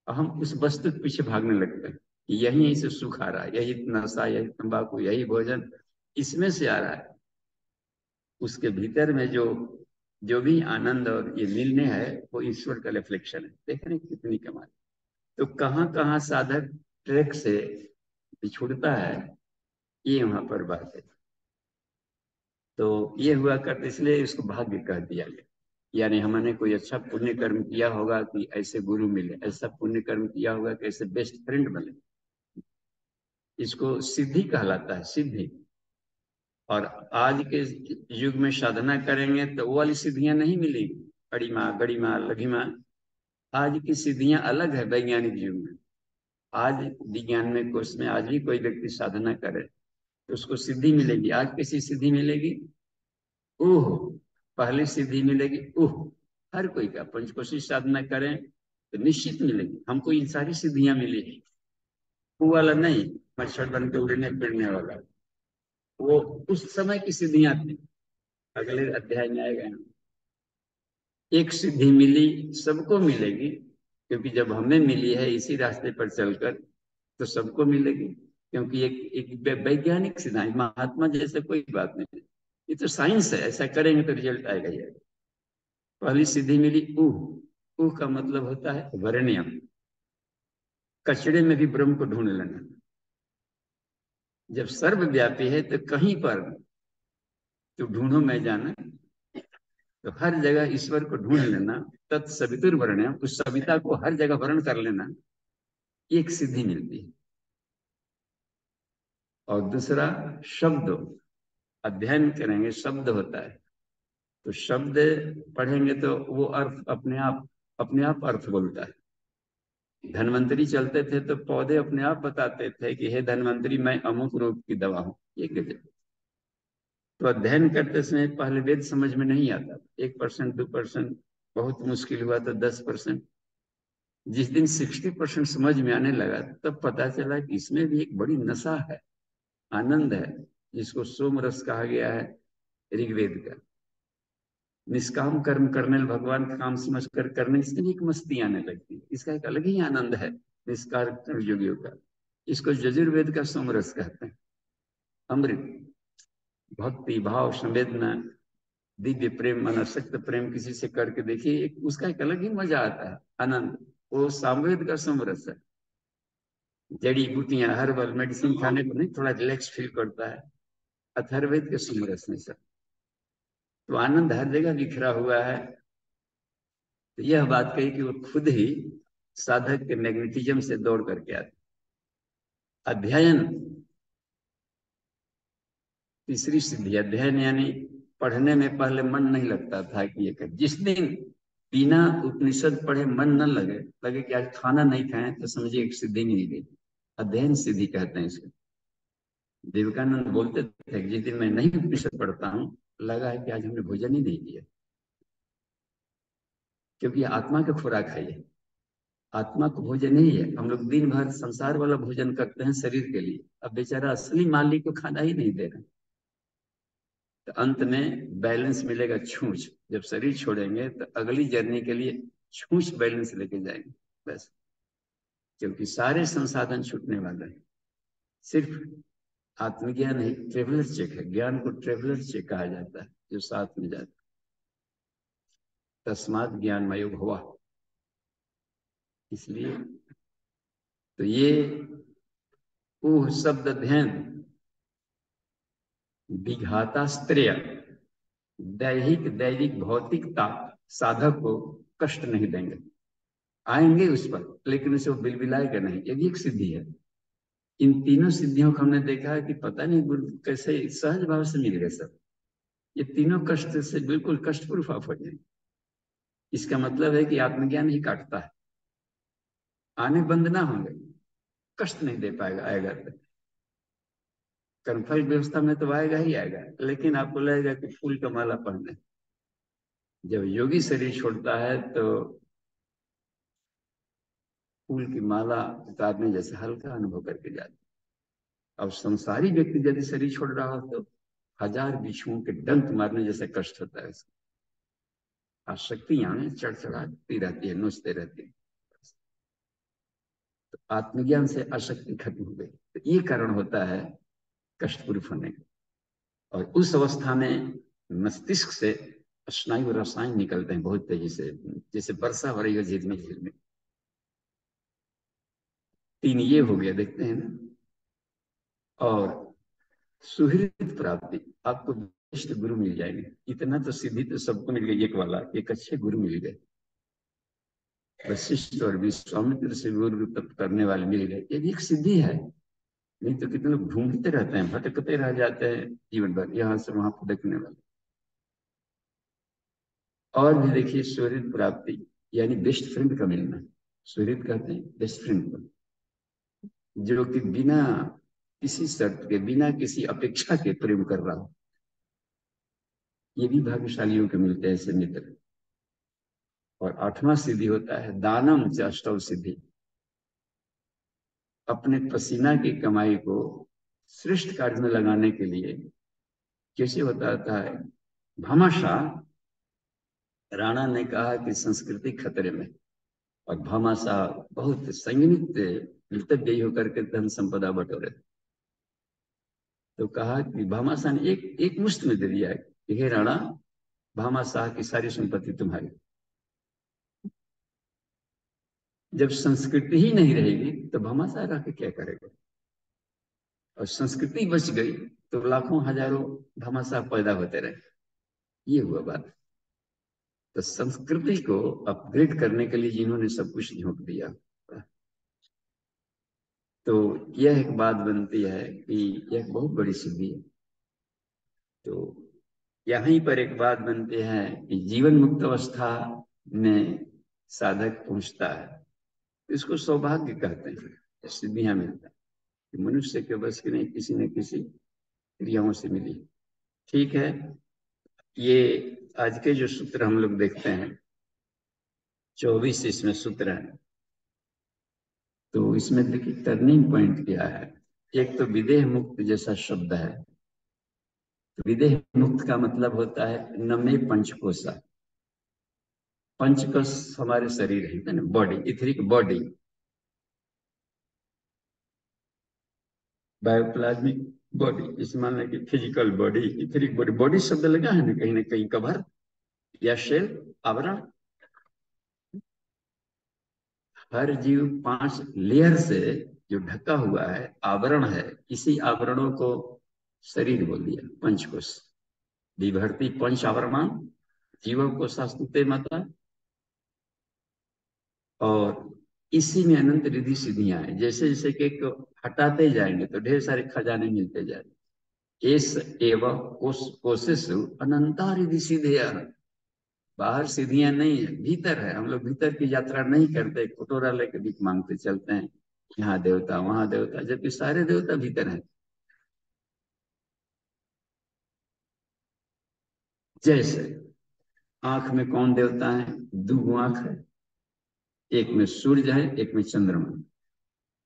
और हम उस वस्तु के पीछे भागने लगते हैं कि यही से सुख आ रहा है, यही नशा, यही तंबाकू, यही भोजन इसमें से आ रहा है। उसके भीतर में जो जो भी आनंद और ये मिलने है, वो ईश्वर का रिफ्लेक्शन है। देख रहे हैं कितनी कमाल। तो कहाँ कहाँ साधक ट्रैक से बिछुड़ता है, ये वहां पर बात है। तो ये हुआ करते, इसलिए इसको भाग्य कह दिया गया। यानी हमने कोई अच्छा पुण्य कर्म किया होगा कि ऐसे गुरु मिले, ऐसा पुण्य कर्म किया होगा कि ऐसे बेस्ट फ्रेंड बने, इसको सिद्धि कहलाता है, सिद्धि। और आज के युग में साधना करेंगे तो वो वाली सिद्धियां नहीं मिलेगी, अड़िमा गड़िमा लघिमा। आज की सिद्धियां अलग है वैज्ञानिक युग में। आज विज्ञान में कोर्स में आज भी कोई व्यक्ति साधना करे तो उसको सिद्धि मिलेगी। आज कैसी सिद्धि मिलेगी, ओह, पहली सीधी मिलेगी, ओह। हर कोई का पंचकोशी साधना करें तो निश्चित मिलेगी। हमको ये सारी सिद्धियां मिली, वो वाला नहीं, मच्छर बन के उड़ने फिरने वाला, वो उस समय की सिद्धियां थी। अगले अध्याय में आएगा। एक सिद्धि मिली, सबको मिलेगी, क्योंकि जब हमें मिली है इसी रास्ते पर चलकर, तो सबको मिलेगी। क्योंकि एक वैज्ञानिक सिद्धांत, महात्मा जैसे कोई बात नहीं, ये तो साइंस है, ऐसा करेंगे तो रिजल्ट आएगा ही आएगा। पहली सिद्धि मिली, ऊह। ऊह का मतलब होता है वर्ण्यम, कचड़े में भी ब्रह्म को ढूंढ लेना। जब सर्वव्यापी है तो कहीं पर तो ढूंढो मैं जाना, तो हर जगह ईश्वर को ढूंढ लेना, तत्सवितुर वर्ण्यम, उस सविता को हर जगह वर्ण कर लेना, एक सिद्धि मिलती है। और दूसरा शब्द, अध्ययन करेंगे, शब्द होता है, तो शब्द पढ़ेंगे तो वो अर्थ अपने आप अर्थ बोलता है। धन्वंतरी चलते थे तो पौधे अपने आप बताते थे कि हे धन्वंतरी, मैं अमुक रोग की दवा हूं। ये गजब। तो अध्ययन करते समय पहले वेद समझ में नहीं आता, 1%, 2%, बहुत मुश्किल हुआ तो 10%। जिस दिन 60% समझ में आने लगा, तब पता चला कि इसमें भी एक बड़ी नशा है, आनंद है, जिसको सोम रस कहा गया है ऋग्वेद का। निष्काम कर्म करने भगवान का काम समझ कर करने, इसके लिए एक मस्ती आने लगती है। इसका एक अलग ही आनंद है निष्काम योगियों का। इसको यजुर्वेद का सोमरस कहते हैं। अमृत, भक्ति भाव, संवेदना, दिव्य प्रेम, अनासक्त प्रेम किसी से करके देखिए, उसका एक अलग ही मजा आता है, आनंद। वो सामवेद का समरस है। जड़ी बूटियां, हर्बल मेडिसिन खाने को नहीं, थोड़ा रिलैक्स फील करता है, अथर्ववेद के समरस में सब। तो आनंद हर जगह बिखरा हुआ है। तो यह बात कही कि वो खुद ही साधक के मैग्नेटिज्म से दौड़ करके आते। अध्ययन, तीसरी सिद्धि अध्ययन, यानी पढ़ने में पहले मन नहीं लगता था कि ये कर, जिस दिन बिना उपनिषद पढ़े मन न लगे, लगे कि आज खाना नहीं खाए, तो समझिए एक सिद्धि मिल गई। अध्ययन सिद्धि कहते हैं इसको। विवेकानंद बोलते थे कि जिस दिन मैं नहीं उपनिषद पढ़ता हूँ, लगा है कि आज हमने भोजन ही नहीं किया, क्योंकि आत्मा का खुराक है ये। आत्मा को भोजन नहीं है। हम लोग दिन भर संसार वाला भोजन करते हैं शरीर के लिए, अब बेचारा असली मालिक को खाना ही नहीं दे रहे। तो अंत में बैलेंस मिलेगा छूछ। जब शरीर छोड़ेंगे तो अगली जर्नी के लिए छूछ बैलेंस लेके जाएंगे बस, क्योंकि सारे संसाधन छूटने वाले हैं। सिर्फ आत्मज्ञान ही ट्रेवलर चेक है। ज्ञान को ट्रेवलर चेक कहा जाता है, जो साथ में जाता है। तस्मात ज्ञानमयो भवा। इसलिए तो ये ऊह शब्द अध्ययन विघाता स्त्रिय, दैहिक दैविक भौतिकता साधक को कष्ट नहीं देंगे। आएंगे उस पर, लेकिन उसे वो बिलबिलाएगा नहीं। ये भी एक सिद्धि है। इन तीनों सिद्धियों को हमने देखा है कि पता नहीं गुरु कैसे सहज भाव से मिल गए सब। ये तीनों कष्ट से बिल्कुल कष्ट प्रूफ ऑफ हो जाएंगे। इसका मतलब है कि आत्मज्ञान ही काटता है। आने बंद ना होंगे, कष्ट नहीं दे पाएगा, आएगा तो कंफर्ट व्यवस्था में तो आएगा ही आएगा, लेकिन आपको लगेगा कि फूल का माला पहने। जब योगी शरीर छोड़ता है तो फूल की माला उतारने जैसे हल्का अनुभव करके जाता है। अब संसारी व्यक्ति यदि शरीर छोड़ रहा हो तो हजार बिच्छुओं के डंक मारने जैसे कष्ट होता है। आसक्ति आने चढ़चढ़ाती रहती है, नोचते रहती है। तो आत्मज्ञान से आसक्ति खत्म हो गई। तो ये कारण होता है कष्टपूर्व होने का। और उस अवस्था में मस्तिष्क से स्नायु रसायन निकलते हैं बहुत तेजी से, जैसे वर्षा हो रही हो झील में झील में। तीन ये हो गया, देखते हैं ना। और सुहृद प्राप्ति, आपको बेस्ट गुरु मिल जाएंगे। इतना तो सिद्धि तो सबको मिल गई, एक वाला, एक अच्छे गुरु मिल गए। वशिष्ठ और विश्वामित्र से गुरु तप करने वाले मिल गए, ये भी एक सिद्धि है। नहीं तो कितने लोग ढूंढते रहते हैं, भटकते रह जाते हैं जीवन भर, यहाँ से वहां भटकने वाले। और भी देखिए, सुहृद प्राप्ति यानी बेस्ट फ्रेंड का मिलना। सुहृद कहते हैं बेस्ट फ्रेंड को, जो कि बिना किसी शर्त के, बिना किसी अपेक्षा के प्रेम कर रहा हो। ये भी भाग्यशालियों के मिलते हैं ऐसे मित्र। और आठवां सिद्धि होता है दानम च अष्टव सिद्धि। अपने पसीना की कमाई को श्रेष्ठ कार्य में लगाने के लिए कैसे होता है। भामाशाह, राणा ने कहा कि संस्कृति खतरे में, और भामाशाह बहुत संयमित कृतज्ञ होकर के धन संपदा बटोरे। तो कहा कि भामाशाह ने एक एक मुश्त में दे दिया है कि हे राणा, भामाशाह की सारी संपत्ति तुम्हारी। जब संस्कृति ही नहीं रहेगी तो भामाशाह रह के क्या करेगा। और संस्कृति बच गई तो लाखों हजारों भामाशाह पैदा होते रहे। ये हुआ बात। तो संस्कृति को अपग्रेड करने के लिए जिन्होंने सब कुछ झोंक दिया, तो यह एक बात बनती है कि यह बहुत बड़ी सिद्धि है। तो यहीं पर एक बात बनती है कि जीवन मुक्त अवस्था में साधक पहुंचता है, इसको सौभाग्य कहते हैं। सिद्धियां मिलता है कि मनुष्य के बस की नहीं, किसी न किसी क्रियाओं से मिली। ठीक है, ये आज के जो सूत्र हम लोग देखते हैं, 24 इसमें सूत्र है। तो इसमें देखिए, टर्निंग पॉइंट क्या है। एक तो विदेह मुक्त जैसा शब्द है, विदेह मुक्त का मतलब होता है नमे पंचकोशा। पंचकोश हमारे शरीर है ना, बॉडी, इथरिक बॉडी, बायोप्लाज्मिक बॉडी, इस मान लें कि physical body, etheric body. Body शब्द लगा है ना कहीं कवर या शेल, आवरण। हर जीव 5 लेयर से जो ढका हुआ है, आवरण है, इसी आवरणों को शरीर बोल दिया, पंचकोश। विभर्ति पंच आवरणान जीवों को शास्त्रते माता। और इसी में अनंत रिद्धि सिद्धियां हैं। जैसे जैसे केक को हटाते जाएंगे तो ढेर सारे खजाने मिलते जाएंगे। एस एवं कोशिशु अनंता रिद्धि सिद्धियां। बाहर सीढ़ियां नहीं है, भीतर है। हम लोग भीतर की यात्रा नहीं करते, कटोरा लेके भीख मांगते चलते हैं, यहाँ देवता वहां देवता, जबकि सारे देवता भीतर हैं। जैसे आंख में कौन देवता है? 2 आंख है, एक में सूर्य है, एक में चंद्रमा।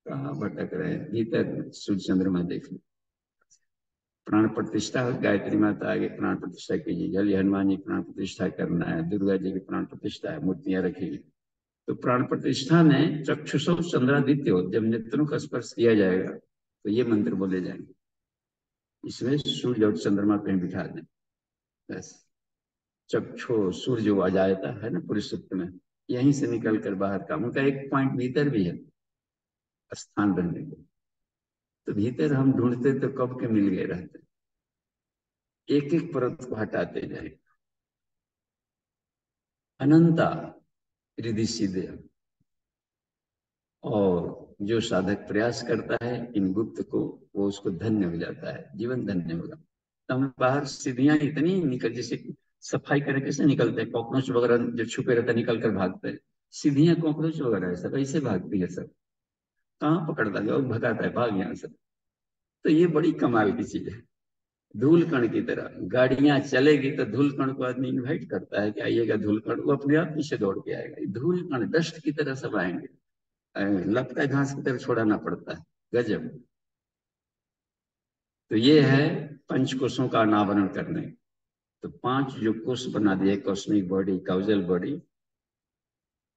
कहाँ भटक रहे हैं? भीतर सूर्य चंद्रमा देख लो। प्राण प्रतिष्ठा, गायत्री माता आगे प्राण प्रतिष्ठा कीजिए, जल हनुमान जी प्राण प्रतिष्ठा करना है, दुर्गा जी की प्राण प्रतिष्ठा है, मूर्तियां रखेगी। तो प्राण प्रतिष्ठा में चक्षुषो चंद्रादित्य हो, जब नेत्रों का स्पर्श किया जाएगा तो ये मंत्र बोले जाएंगे। इसमें सूर्य और चंद्रमा पे बिठा दें बस। चक्षु सूर्य जो आ जाता है ना पुरुष सूक्त में, यहीं से निकल कर बाहर का उनका एक पॉइंट भीतर भी है स्थान रहने को। तो भीतर हम ढूंढते तो कब के मिल गए रहते। एक एक परत को हटाते जाए। अनंता रिद्धि सिद्धि। और जो साधक प्रयास करता है इन गुप्त को, वो उसको धन्य हो जाता है, जीवन धन्य होगा। तो हम बाहर सीढ़ियां इतनी निकल, जैसे सफाई करके कैसे निकलते हैं, कॉकरोच वगैरह जो छुपे रहते हैं निकल कर भागते हैं। सीढ़ियां कॉकरोच वगैरह है सब ऐसे भागती है सब। कहाँ पकड़ता है और भगाता है, भाग यहाँ से। तो ये बड़ी कमाल की चीज है। धूल कण की तरह गाड़ियां चलेगी तो धूल कण को आदमी इन्वाइट करता है कि आइएगा धूल कण, वो अपने आप पीछे दौड़ के आएगा। धूल कण डस्ट की तरह सब आएंगे, लगता है घास की तरफ छोड़ाना पड़ता है। गजब। तो ये है पंचकोशों का अनावरण करने। तो 5 जो कोष बना दिए, कॉस्मिक बॉडी, काउजल बॉडी।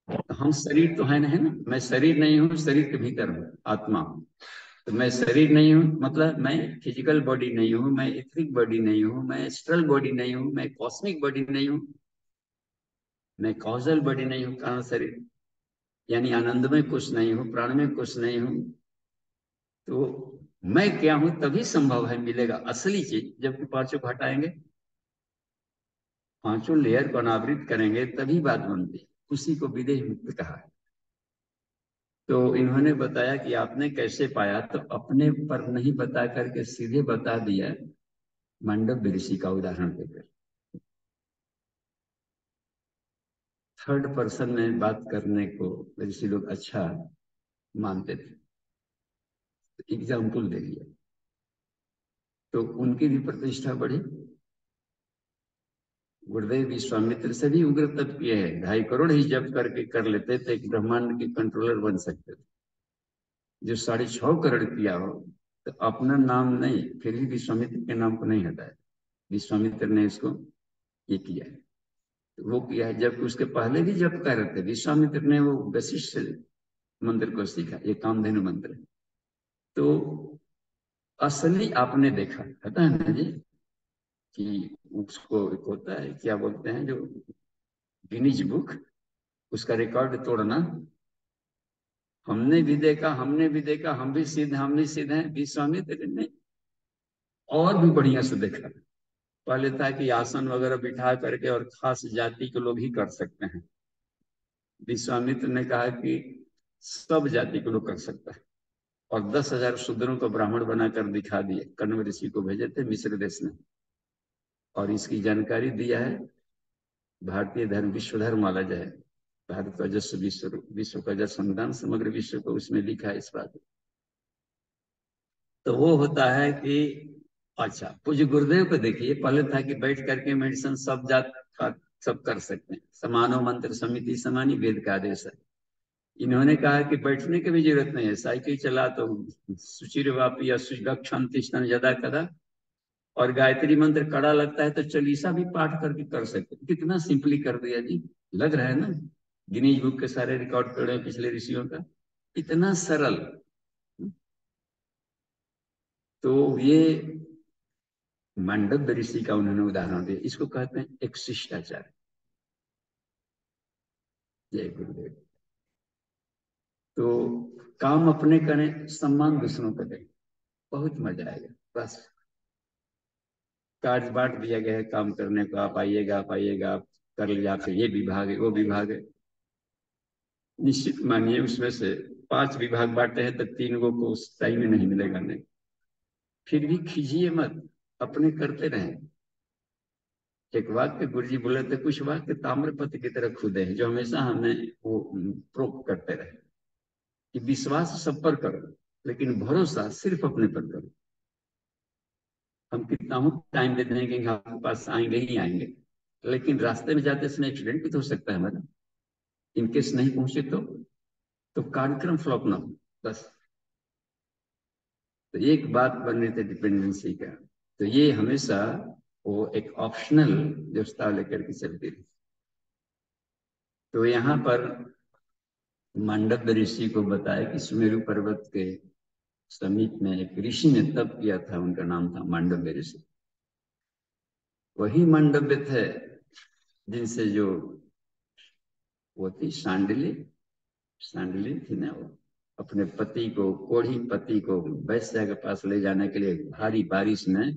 तो हम शरीर तो है ना, मैं शरीर नहीं हूँ, शरीर के भीतर हूँ, आत्मा हूँ। तो मैं शरीर नहीं हूँ मतलब मैं फिजिकल बॉडी नहीं हूँ, मैं इथरिक बॉडी नहीं हूँ, मैं एस्ट्रल बॉडी नहीं हूँ, मैं कॉस्मिक बॉडी नहीं हूँ, मैं कॉजल बॉडी नहीं हूँ, कारण शरीर। यानी आनंद में कुछ नहीं हूँ, प्राण में कुछ नहीं हूँ। तो मैं क्या हूं तभी संभव है, मिलेगा असली चीज जबकि 5 को हटाएंगे, 5 लेयर को अनावृत करेंगे तभी बात बनती। उसी को विदेह मुक्त कहा है। तो इन्होंने बताया कि आपने कैसे पाया, तो अपने पर नहीं बता करके सीधे बता दिया मांडव्य ऋषि का उदाहरण देकर। थर्ड पर्सन में बात करने को ऋषि लोग अच्छा मानते थे। एग्जाम्पल दे दिया तो उनकी भी प्रतिष्ठा बढ़ी। गुरुदेव विश्वामित्र से भी उग्र तप किए हैं, 2.5 करोड़ ही जप करके कर लेते थे, एक ब्रह्मांड के कंट्रोलर बन सकते थे। जो 6.5 करोड़ किया हो तो अपना नाम नहीं, फिर भी विश्वामित्र के नाम को नहीं हटाया। विश्वामित्र ने इसको ये किया है, तो वो किया है। जबकि उसके पहले भी जप कर रहे थे, विश्वामित्र ने वो वशिष्ठ मंत्र को सीखा, ये कामधेनु मंत्र। तो असली आपने देखा पता है ना जी, कि उसको एक होता है क्या बोलते हैं जो गिनीज बुक, उसका रिकॉर्ड तोड़ना। हमने भी देखा, हमने भी देखा, हम भी सिद्ध, हम भी सिद्ध हैं। विश्वामित्र ने और भी बढ़िया से देखा। पहले था कि आसन वगैरह बिठा करके और खास जाति के लोग ही कर सकते हैं। विश्वामित्र ने कहा कि सब जाति के लोग कर सकता है। और 10,000 शूद्रों को ब्राह्मण बनाकर दिखा दिए, कण्व ऋषि को भेजे थे मिस्र देश में। और इसकी जानकारी दिया है भारतीय धर्म, विश्व धर्म वाला जो है, भारत का जस विश्व का जस संविधान, समग्र विश्व को उसमें लिखा है इस बात। तो वो होता है कि अच्छा पूज्य गुरुदेव को देखिए, पहले था कि बैठ करके मेडिसिन सब जात का सब कर सकते हैं, समानो मंत्र समिति समानी वेद का आदेश है। इन्होंने कहा कि बैठने की भी जरूरत नहीं है, साइकिल चला तो सुचिर वापी या गच्छन्ति ज्यादा कदा, और गायत्री मंत्र कड़ा लगता है तो चालीसा भी पाठ करके कर सकते, कितना सिंपली कर दिया जी। लग रहा है ना, गिनीज बुक के सारे रिकॉर्ड पड़े हैं पिछले ऋषियों का, इतना सरल। तो ये मांडव्य ऋषि का उन्होंने उदाहरण दिया, इसको कहते हैं एक शिष्टाचार। जय गुरुदेव। तो काम अपने करें, सम्मान दूसरों का करें, बहुत मजा आएगा। बस कार्य बांट दिया गया है काम करने को, आप आइएगा, आप आइएगा, आप कर लिया, आपसे ये विभाग है, वो विभाग है। निश्चित मानिए उसमें से 5 विभाग बांटे हैं तो 3 को उस टाइम में नहीं मिलेगा, नहीं। फिर भी खींचिए मत, अपने करते रहें। एक वाक्य गुरु जी बोले थे, कुछ वाक्य ताम्रपत्र की तरह खुदे हैं, जो हमेशा हमें वो प्रोक करते रहे कि विश्वास सब पर करो, लेकिन भरोसा सिर्फ अपने पर करो। हम कितना हो टाइम दे देंगे कि आपके पास आएंगे ही आएंगे, लेकिन रास्ते में जाते समय एक्सीडेंट भी तो हो सकता है हमारा, इनकेस नहीं पहुंचे तो कार्यक्रम फ्लॉप ना हो, बस। तो एक बात बन रही थी डिपेंडेंसी का, तो ये हमेशा वो एक ऑप्शनल व्यवस्था लेकर के चलती रही। तो यहाँ पर मांडव्य ऋषि को बताया कि सुमेरु पर्वत के समीप में एक ऋषि ने तप किया था, उनका नाम था मांडव्य ऋषि। वही मांडव्य थे जिनसे जो वो थी सांडली, सांडली थी ना, वो अपने पति को, कोढ़ी पति को वैश्या के पास ले जाने के लिए भारी बारिश में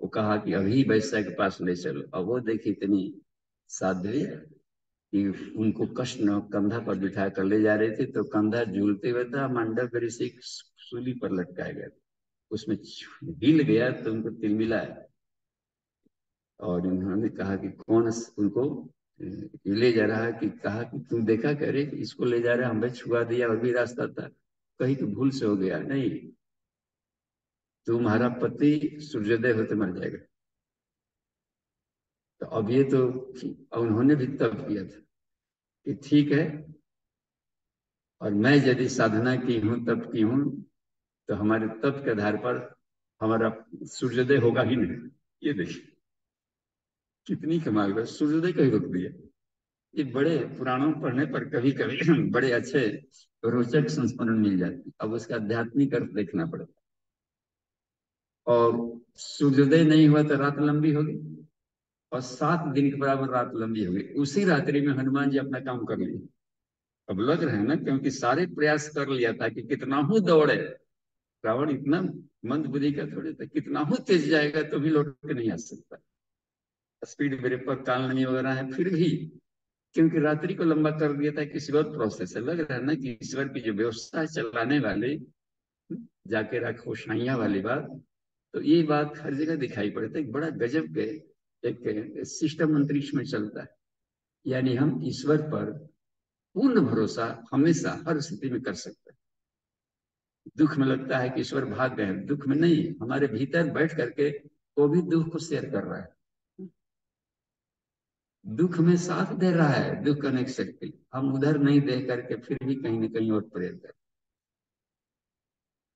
वो कहा कि अभी वैश्या के पास ले चलो। अब वो देखी इतनी साध्वी कि उनको कष्ट न, कंधा पर बिठा कर ले जा रहे थे, तो कंधा झूलते हुए था, मांडव्य ऋषि सूली पर लटकाया गया, उसमें हिल गया तो उनको तिलमिलाया। और उन्होंने कहा कि कौन उनको ले जा रहा है, कि कहा कि तुम देखा करे इसको ले जा रहा है, हमें छुआ दिया और भी रास्ता था, कहीं तो भूल से हो गया, नहीं तुम्हारा पति सूर्योदय होते मर जाएगा। तो अब ये तो उन्होंने भी तब किया था कि ठीक है, और मैं यदि साधना की हूं, तब की हूं, तो हमारे तप के आधार पर हमारा सूर्योदय होगा ही नहीं। ये देखिए कितनी कमाल है, सूर्योदय का ही रोक दिया। ये बड़े पुराणों पढ़ने पर कभी कभी बड़े अच्छे रोचक संस्मरण मिल जाते, अब उसका आध्यात्मिक अर्थ देखना पड़ता। और सूर्योदय नहीं हुआ तो रात लंबी होगी, और 7 दिन के बराबर रात लंबी होगी। उसी रात्रि में हनुमान जी अपना काम कर लिए। अब लग रहे हैं ना, क्योंकि सारे प्रयास कर लिया था कि कितना हूं दौड़े, रावण इतना मंद बुद्धि का थोड़े था, कितना हूं तेज जाएगा तो भी लौट के नहीं आ सकता, स्पीड ब्रेक पर काल नहीं वगैरह है, फिर भी क्योंकि रात्रि को लंबा कर दिया था, किसी और प्रोसेस है। लग रहा है ना कि ईश्वर की जो व्यवस्था चलाने वाले, जाके रखो साइया वाली बात, तो ये बात हर जगह दिखाई पड़ता है। एक बड़ा गजब के एक सिस्टम अंतरिक्ष में चलता है, यानी हम ईश्वर पर पूर्ण भरोसा हमेशा हर स्थिति में कर सकते हैं। दुख में लगता है कि ईश्वर भाग गए, दुख में नहीं, हमारे भीतर बैठ करके वो भी दुख को शेयर कर रहा है, दुख में साथ दे रहा है, दुख करने की शक्ति हम उधर नहीं दे करके फिर भी कहीं ना कहीं और प्रेरित कर।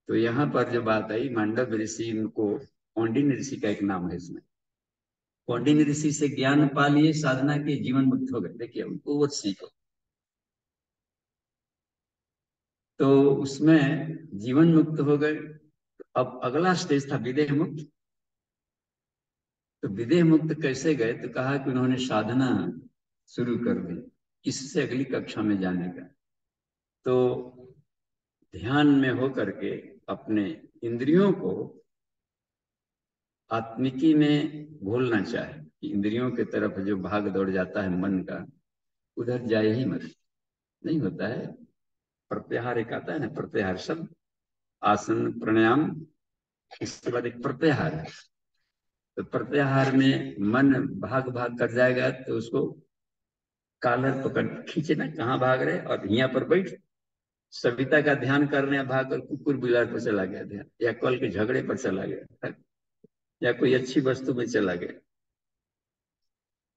तो यहाँ पर जो बात आई मांडव ऋषि, इनको कौंडिन्य ऋषि का एक नाम है इसमें, कौंडिन्य ऋषि से ज्ञान पा लिए, साधना के, जीवन मुक्त हो गए। देखिए उनको वो सीखो, तो उसमें जीवन मुक्त हो गए। अब अगला स्टेज था विदेह मुक्त। तो विदेह मुक्त कैसे गए, तो कहा कि उन्होंने साधना शुरू कर दी, इससे अगली कक्षा में जाने का। तो ध्यान में हो करके अपने इंद्रियों को आत्मिकी में भूलना चाहे, कि इंद्रियों के तरफ जो भाग दौड़ जाता है मन का, उधर जाए ही मत, नहीं होता है। प्रत्याहार एक आता है ना, प्रत्याहार शब्द, आसन प्राणायाम, इसके बाद एक प्रत्याहार है। तो प्रत्याहार में मन भाग भाग कर जाएगा तो उसको कॉलर पकड़ खींचे ना, कहाँ भाग रहे, और यहाँ पर बैठ सविता का ध्यान कर रहे हैं, भाग कर कुकुर बिलार पर चला गया ध्यान, या कल के झगड़े पर चला गया, या कोई अच्छी वस्तु में चला गया,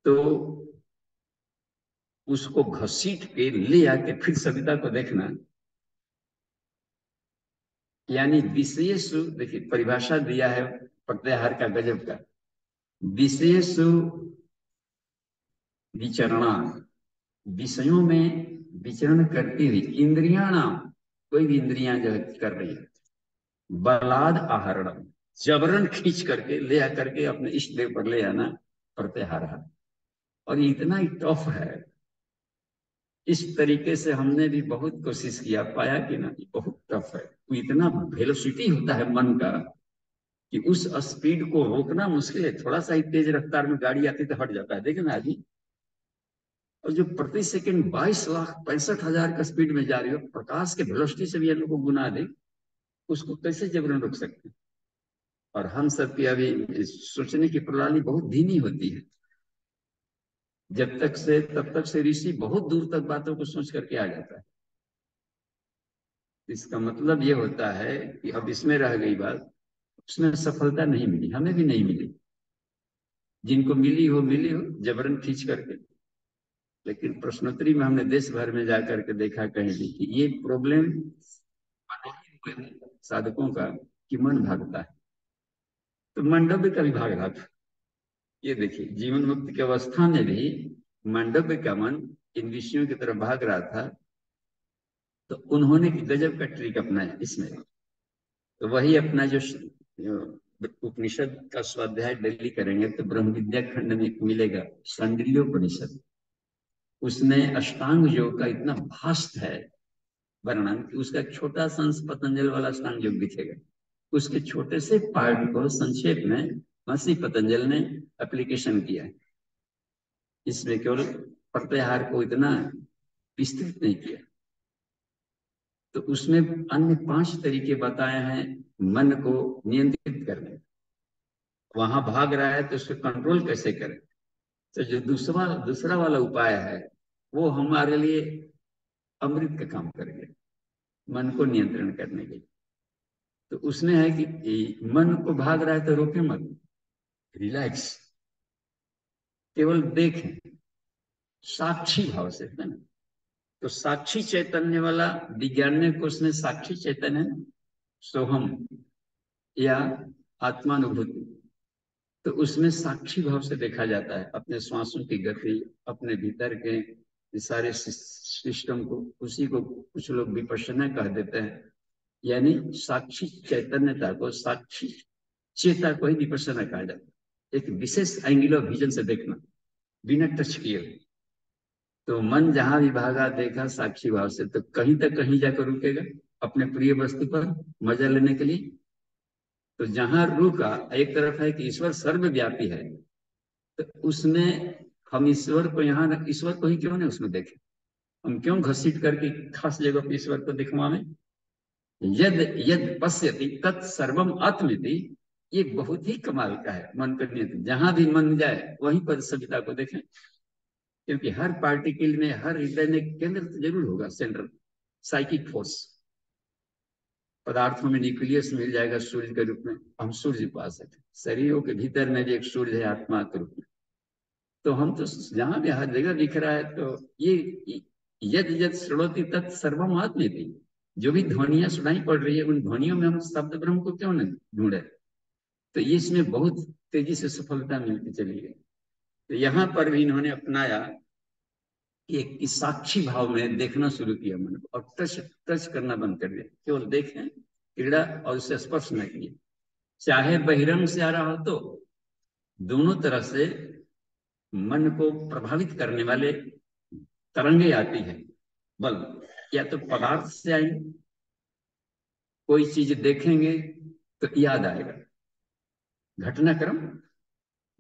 तो उसको घसीट के ले आके फिर सविता को देखना। यानी विशेष देखिए परिभाषा दिया है प्रत्याहार का गजब का। विशेष विचरणा, विषयों में विचरण करती हुई इंद्रियाणाम, कोई भी इंद्रियां जो कर रही है, बलाद आहरण, जबरन खींच करके ले आकर के अपने इष्ट देव पर ले आना प्रत्याहार है। और ये इतना ही टफ है, इस तरीके से हमने भी बहुत कोशिश किया, पाया कि ना बहुत टफ है। इतना वेलोसिटी होता है मन का कि उस स्पीड को रोकना मुश्किल है। थोड़ा सा ही तेज रफ्तार में गाड़ी आती तो हट जाता है, देखे ना आदमी। और जो प्रति सेकंड 22,65,000 का स्पीड में जा रही हो, प्रकाश के वेलोसिटी से भी हम लोग को गुना दे, उसको कैसे जबरन रोक सकते हैं। और हम सब की अभी सोचने की प्रणाली बहुत धीमी होती है। जब तक से तब तक से ऋषि बहुत दूर तक बातों को सोच करके आ जाता है। इसका मतलब ये होता है कि अब इसमें रह गई बात, उसमें सफलता नहीं मिली, हमें भी नहीं मिली। जिनको मिली हो जबरन खींच करके। लेकिन प्रश्नोत्तरी में हमने देश भर में जाकर के देखा कहीं भी कि ये प्रॉब्लम साधकों का कि मन भागता है। तो मांडव्य का भी भाग रहा था। ये देखिए, जीवन मुक्ति की अवस्था में भी मांडव्य का मन इन विषयों की तरफ भाग रहा था। तो उन्होंने गजब का ट्रिक अपनाया इसमें। तो वही अपना जो उपनिषद का स्वाध्याय डेली करेंगे तो ब्रह्म विद्या खंड में मिलेगा शांडिल्योपनिषद। उसमें अष्टांग योग का इतना भास्ट है वर्णन कि उसका छोटा सा पतंजल वाला अष्टांग योग दिखेगा। उसके छोटे से पार्ट को संक्षेप में महर्षि पतंजल ने एप्लीकेशन किया है। इसमें केवल प्रत्याहार को इतना विस्तृत नहीं किया। तो उसमें अन्य 5 तरीके बताए हैं मन को नियंत्रित करने। वहां भाग रहा है तो उसको कंट्रोल कैसे करें। तो जो दूसरा दूसरा वाला उपाय है वो हमारे लिए अमृत का काम करेंगे मन को नियंत्रण करने के लिए। तो उसमें है कि मन को भाग रहा है तो रोके मत, रिलैक्स, केवल देखें साक्षी भाव से, है ना। तो साक्षी चैतन्य वाला विज्ञान में कुछ में साक्षी चैतन्य है, सोहम या आत्मानुभूति। तो उसमें साक्षी भाव से देखा जाता है अपने श्वासों की गति, अपने भीतर के सारे सिस्टम को। उसी को कुछ लोग विपश्यना कह देते हैं, यानी साक्षी चैतन्यता को, साक्षी चेता को ही विपश्यना कहा जाता है। एक विशेष एंगल ऑफ विजन से देखना बिना टच किए। तो मन जहां भी भागा देखा साक्षी भाव से, तो कहीं तक कहीं जाकर रुकेगा अपने प्रिय वस्तु पर मजा लेने के लिए। तो जहां रुका, एक तरफ है कि ईश्वर सर्वव्यापी है, तो उसमें हम ईश्वर को यहाँ, ईश्वर को ही क्यों नहीं उसमें देखें। हम क्यों घसीट करके खास जगह पर ईश्वर को दिखवावे। यद यद पश्यति तत् सर्वम आत्मेति, ये बहुत ही कमाल का है मन का नियंत्रण। जहां भी मन जाए वहीं पर सविता को देखें, क्योंकि हर पार्टिकल में, हर हृदय में केंद्र तो जरूर होगा, सेंट्रल साइकिक फोर्स। पदार्थों में न्यूक्लियस मिल जाएगा सूर्य के रूप में, हम सूर्य पा सकते। शरीरों के भीतर में भी एक सूर्य है आत्मा के रूप में। तो हम तो जहां भी हर जगह दिख रहा है। तो ये यद यद श्रोति तत् सर्वम आत्मेति, जो भी ध्वनियां सुनाई पड़ रही है उन ध्वनियों में हम शब्द ब्रह्म को क्यों नहीं ढूंढे। तो ये इसमें बहुत तेजी से सफलता मिलती चली गई। तो यहाँ पर भी इन्होंने अपनाया कि साक्षी भाव में देखना शुरू किया मन को, और टच टच करना बंद कर दिया, केवल देखें क्रीड़ा और उसे स्पर्श न किए। चाहे बहिरंग से आ रहा हो तो दोनों तरह से मन को प्रभावित करने वाले तरंगे आती है बल, या तो पदार्थ से आएंगे, कोई चीज देखेंगे तो याद आएगा, घटनाक्रम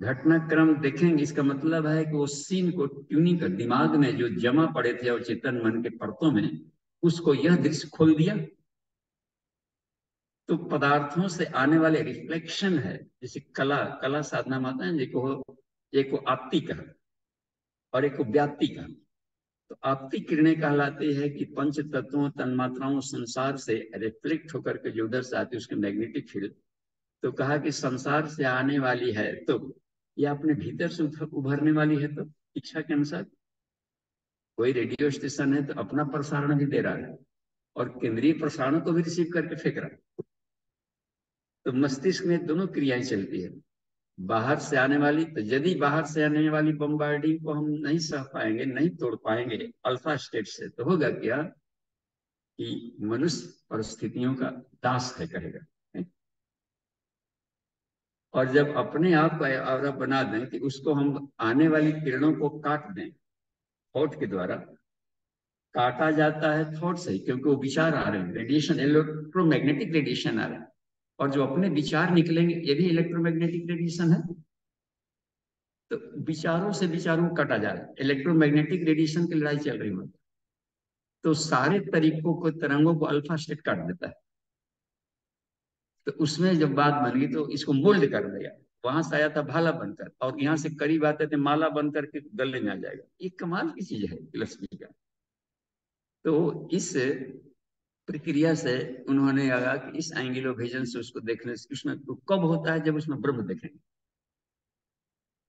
घटनाक्रम देखेंगे। इसका मतलब है कि वो सीन को ट्यूनिंग कर, दिमाग में जो जमा पड़े थे और चेतन मन के परतों में, उसको यह दृश्य खोल दिया। तो पदार्थों से आने वाले रिफ्लेक्शन है, जैसे कला कला साधना माता है, एक को आपती कहा और एक को व्याप्ति कहा। तो आपती किरणें कहलाती है कि पंच तत्वों तन्मात्राओं संसार से रिफ्लेक्ट होकर के जो उधर से आती है उसके मैग्नेटिक फील्ड। तो कहा कि संसार से आने वाली है तो या अपने भीतर से उभरने वाली है, तो इच्छा के अनुसार कोई रेडियो स्टेशन है तो अपना प्रसारण भी दे रहा है और केंद्रीय प्रसारण को भी रिसीव करके फेंक रहा है। तो मस्तिष्क में दोनों क्रियाएं चलती है। बाहर से आने वाली, तो यदि बाहर से आने वाली बम्बार्डिंग को हम नहीं सह पाएंगे, नहीं तोड़ पाएंगे अल्फा स्टेट से, तो होगा क्या कि मनुष्य परिस्थितियों का दास है कहेगा। और जब अपने आप का आवरा बना दें कि उसको हम आने वाली किरणों को काट दें, थॉट के द्वारा काटा जाता है थॉट से, क्योंकि वो विचार आ रहे हैं, रेडिएशन, इलेक्ट्रोमैग्नेटिक रेडिएशन आ रहे हैं, और जो अपने विचार निकलेंगे ये भी इलेक्ट्रोमैग्नेटिक रेडिएशन है। तो विचारों से विचारों को काटा जा रहा है, इलेक्ट्रोमैग्नेटिक रेडिएशन की लड़ाई चल रही है। तो सारे तरीकों को, तरंगों को अल्फा स्टेट काट देता है। तो उसमें जब बात बन गई तो इसको मोल्ड कर दिया, वहां से आया था भाला बनकर, और यहाँ से करीब आते थे माला बनकर के गले में आ जाएगा। ये कमाल की चीज है लक्ष्मी का। तो इस प्रक्रिया से उन्होंने कहा कि इस एंगल ऑफ विजन से उसको देखने से, उसमें तो कब होता है जब उसमें ब्रह्म देखेंगे,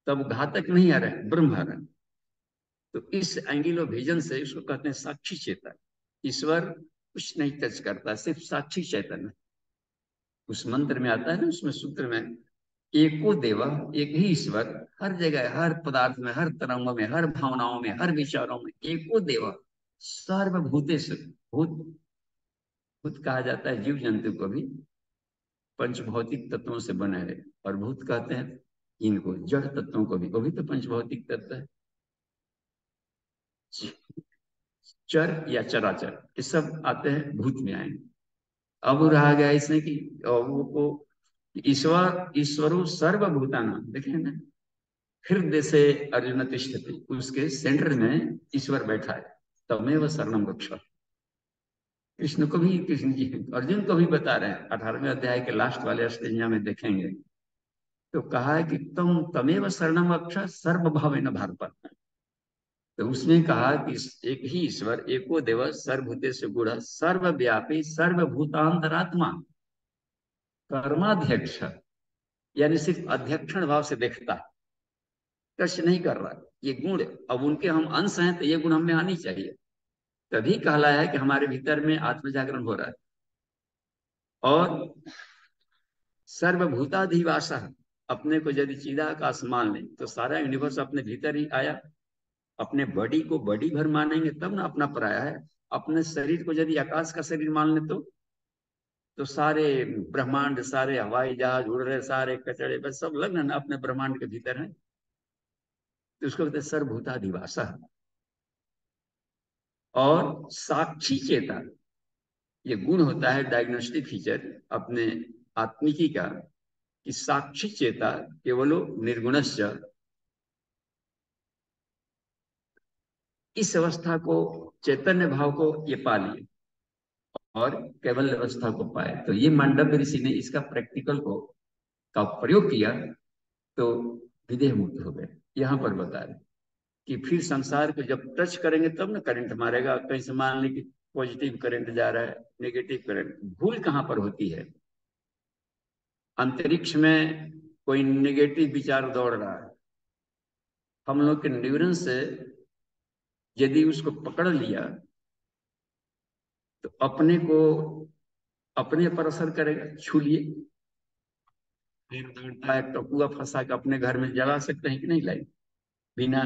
तब घातक नहीं आ रहा है, ब्रह्म आ रहा है। तो इस एंगल ऑफ विजन से उसको कहते हैं साक्षी चेतन। ईश्वर कुछ नहीं टच करता, सिर्फ साक्षी चैतन्य। उस मंत्र में आता है ना, उसमें सूत्र में, एको देवा, एक ही ईश्वर, हर जगह, हर पदार्थ में, हर तरंगों में, हर भावनाओं में, हर विचारों में, एको देवा सर्वभूतेषु। भूत, भूत कहा जाता है जीव जंतु को भी, पंचभौतिक तत्वों से बने रहे, और भूत कहते हैं इनको जड़ तत्वों को भी, वो भी तो पंचभौतिक तत्व है। चर या चराचर, ये सब आते हैं भूत में आएंगे। अब रहा गया इसने कि वो ईश्वर, ईश्वरो सर्वभूतानां, देखें ना, हृदय से अर्जुन तिष्ठति, उसके सेंटर में ईश्वर बैठा है। तमेव शरणम गच्छ। कृष्ण को भी, कृष्ण जी अर्जुन को भी बता रहे हैं, 18वें अध्याय के लास्ट वाले अष्टभुजा में देखेंगे तो कहा है कि तुम तमेव शरणम गच्छ सर्वभावेन भारत। तो उसमें कहा कि एक ही ईश्वर, एको देव, सर्वभूतेषु गूढ़, सर्वव्यापी, सर्वभूतांतरात्मा, कर्माध्यक्ष, यानी सिर्फ अध्यक्षण भाव से देखता है, टच नहीं कर रहा। ये गुण, अब उनके हम अंश हैं तो ये गुण हमें आनी चाहिए, तभी कहलाया है कि हमारे भीतर में आत्म जागरण हो रहा है। और सर्वभूताधिवास, अपने को यदि चिदाकाश मान लें तो सारा यूनिवर्स अपने भीतर ही आया। अपने बॉडी को बॉडी भर मानेंगे तब ना अपना पराया है। अपने शरीर को यदि आकाश का शरीर मान ले तो सारे ब्रह्मांड, सारे हवाई जहाज उड़ रहे, सारे कचड़े बस सब लग्न ना अपने ब्रह्मांड के भीतर है। तो उसको कहते हैं सर्वभूताधिवास। और साक्षी चेतन, ये गुण होता है, डायग्नोस्टिक फीचर अपने आत्मिकी का, कि साक्षी चेता केवलो निर्गुणस्य, इस अवस्था को, चैतन्य भाव को ये पा लिए और केवल अवस्था को पाए। तो ये मांडव्य ऋषि ने इसका प्रैक्टिकल को का प्रयोग किया तो विदेह मुक्त हो गए। यहाँ पर बता रहे कि फिर संसार को जब टच करेंगे तब ना करंट मारेगा। कहीं से मान ली कि पॉजिटिव करंट जा रहा है, नेगेटिव करंट, भूल कहाँ पर होती है? अंतरिक्ष में कोई नेगेटिव विचार दौड़ रहा है, हम लोग के न्यूरन से यदि उसको पकड़ लिया तो अपने को, अपने पर असर करेगा। छू लिए, फिर दौड़ता है, टकुआ फंसा के अपने घर में जला सकते हैं कि नहीं लाई? बिना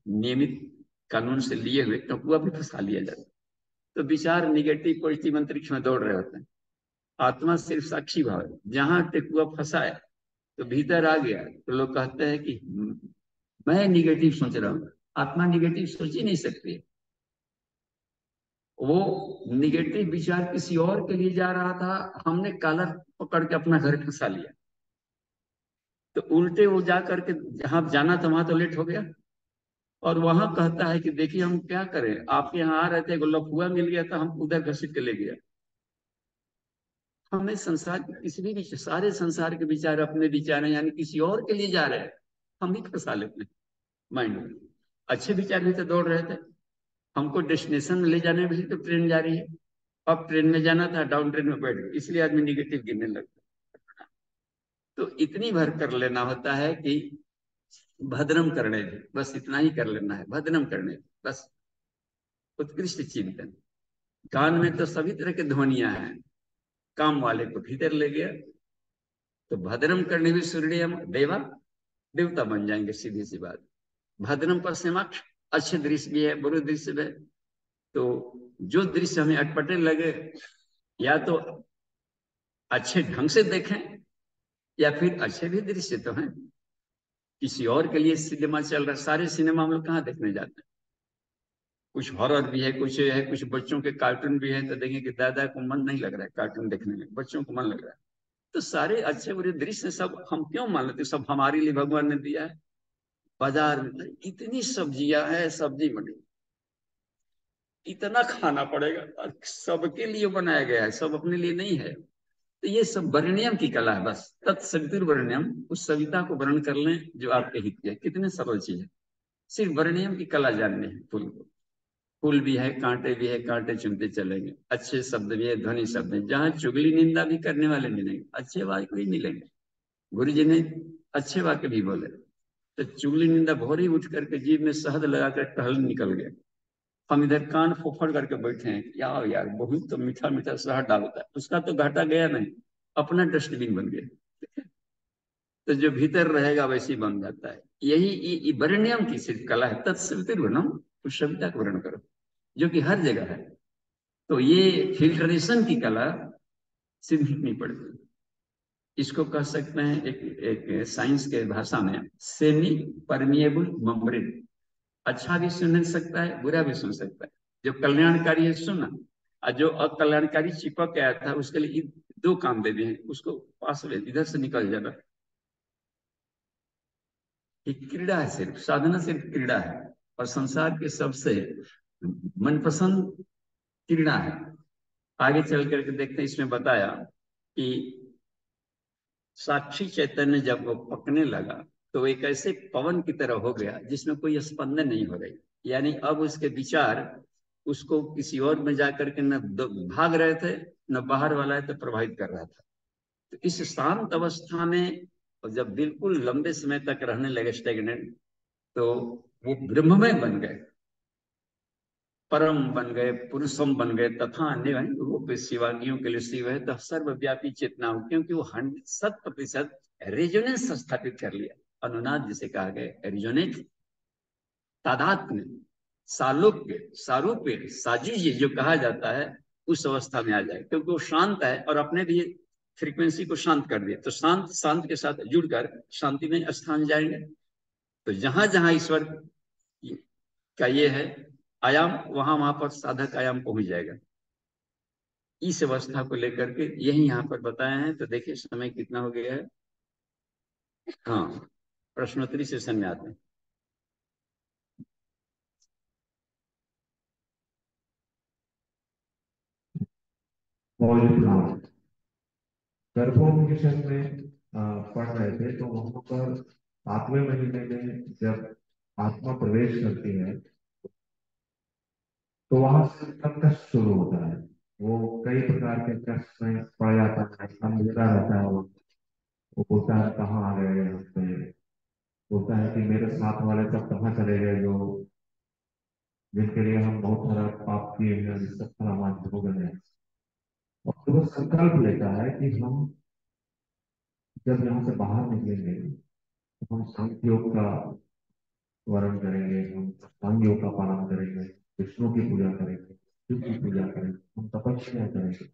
नियमित कानून से लिए हुए टकुआ भी फंसा लिया जाता है। तो विचार निगेटिव पॉजिटिव अंतरिक्ष में दौड़ रहे होते हैं। आत्मा सिर्फ साक्षी भाव है। जहां टेकुआ फंसा है तो भीतर आ गया तो लोग कहते हैं कि मैं निगेटिव सोच रहा हूं। आत्मा निगेटिव सोच ही नहीं सकती। वो निगेटिव विचार किसी और के लिए जा रहा था, हमने कॉलर पकड़ के अपना घर फंसा लिया। तो उल्टे वो जा करके जहां जाना था वहां तो लेट हो गया, और वहां कहता है कि देखिए हम क्या करें, आपके यहाँ आ रहे थे, लफुआ मिल गया था, हम उधर घसीट के ले गया। हमें संसार के किसी भी सारे संसार के विचार अपने विचार हैं, यानी किसी और के लिए जा रहे हैं, हम ही फंसा लेते हैं माइंड में। अच्छे विचार भी तो दौड़ रहे थे, हमको डेस्टिनेशन में ले जाने भी तो ट्रेन जा रही है। अब ट्रेन में जाना था, डाउन ट्रेन में बैठ गए, इसलिए आदमी निगेटिव गिरने लगता है। तो इतनी भर कर लेना होता है कि भद्रम करने भी, बस इतना ही कर लेना है, भद्रम करने भी, बस उत्कृष्ट चिंतन। कान में तो सभी तरह की ध्वनियां हैं, काम वाले को भीतर ले गया, तो भद्रम कर्णे भी सूर्यम देवा, देवता बन जाएंगे, सीधी सी बात। भद्रम पर सेमाक्ष, अच्छे दृश्य भी है, बुरे दृश्य भी है। तो जो दृश्य हमें अटपटे लगे, या तो अच्छे ढंग से देखें, या फिर अच्छे भी दृश्य तो हैं। किसी और के लिए सिनेमा चल रहा है, सारे सिनेमा हम लोग कहाँ देखने जाते हैं? कुछ हॉरर भी है, कुछ है, कुछ बच्चों के कार्टून भी है, तो देखेंगे कि दादा को मन नहीं लग रहा है कार्टून देखने में, बच्चों को मन लग रहा है। तो सारे अच्छे बुरे दृश्य सब हम क्यों मान लेते? सब हमारे लिए भगवान ने दिया है। बाजार में इतनी सब्जियां है, सब्जी मंडी, इतना खाना पड़ेगा, और सबके लिए बनाया गया है, सब अपने लिए नहीं है। तो ये सब वर्णियम की कला है, बस तत्सवितुर वर्णियम, उस सविता को वर्ण कर लें जो आपके हित की है। कितने सरल चीज है, सिर्फ वर्णियम की कला जाननी है। फूल को, फूल भी है, कांटे भी है, कांटे चुनते चलेंगे। अच्छे शब्द भी है, ध्वनि शब्द है, जहाँ चुगली निंदा भी करने वाले मिलेंगे, अच्छे वाक्य भी मिलेंगे। गुरु जी ने अच्छे वाक्य भी बोले। तो चुगली निंदा भोरे ही उठ करके जीभ में शहद लगाकर टहल निकल गए। हम इधर कान फोफड़ करके बैठे हैं, यार यार बहुत तो मीठा मीठा शहद डालता है, उसका तो घाटा गया नहीं, अपना डस्टबिन बन गया। तो जो भीतर रहेगा वैसे ही बन जाता है। यही वर्ण्यम की सिर्फ कला है, तत्सवितुर्वरणम, उस सविता को वर्ण करो जो कि हर जगह है। तो ये फिल्ट्रेशन की कला सीखनी पड़ती है। इसको कह सकते हैं एक साइंस के भाषा में सेमी परमिएबल मेम्ब्रेन। अच्छा भी सुन सकता है, बुरा भी सुन सकता है। जो कल्याणकारी है सुना, और जो अकल्याणकारी चिपक गया था उसके लिए दो काम दे दिए हैं उसको, पास में इधर से निकल जाना। ये क्रीड़ा है, सिर्फ साधना सिर्फ क्रीड़ा है, और संसार के सबसे मनपसंद क्रीड़ा है। आगे चल करके देखते हैं, इसमें बताया कि साक्षी चैतन्य जब वो पकने लगा तो एक ऐसे पवन की तरह हो गया जिसमें कोई स्पंदन नहीं हो रही। यानी अब उसके विचार उसको किसी और में जाकर के न भाग रहे थे, न बाहर वाला है तो प्रभावित कर रहा था। तो इस शांत अवस्था में और जब बिल्कुल लंबे समय तक रहने लगे स्टेगनेंट, तो वो ब्रह्ममय बन गए, परम बन गए, पुरुषम बन गए, तथा अन्य रूप शिवागियों के लिए शिव है तो सर्वव्यापी चेतना हो, क्योंकि वो 100% रेजोनेंस स्थापित कर लिया। अनुनाद जिसे कहा गया रेजोनेट, तादात्म्य, सालोक्य, सारूप्य, साजुज्य जो कहा जाता है, उस अवस्था में आ जाए, क्योंकि वो शांत है और अपने भी फ्रीक्वेंसी को शांत कर दिया। तो शांत शांत के साथ जुड़कर शांति में स्थान जाएंगे। तो जहां जहां ईश्वर का ये है आयाम, वहां वहां पर साधक आयाम पहुंच जाएगा। इस अवस्था को लेकर के यही यहाँ पर बताया है। तो देखिए समय कितना हो गया है। हाँ, प्रश्नोत्तरी सेशन में आते हैं। मौलिक भाव गर्भोपनिषद में पढ़ रहे थे, तो वहां पर 7वें महीने में जब आत्मा प्रवेश करती है तो वहां से उसका कष्ट शुरू होता है। वो कई प्रकार के कष्ट में पड़ जाता है, अंधेरा रहता है। वो बोलता है कहाँ आ गए यहाँ पे, बोलता है कि मेरे साथ वाले सब कहाँ चले गए जो जिनके लिए हम बहुत सारा पाप किए हैं, सब सारा हो गए हैं। और फिर वो संकल्प लेता है कि हम जब यहाँ से बाहर निकलेंगे तो हम सांख्य योग का वर्ण करेंगे, हम सांग योग का पालन करेंगे, विष्णु की पूजा करेंगे, शिव की पूजा करेंगे, हम तपस्या करेंगे,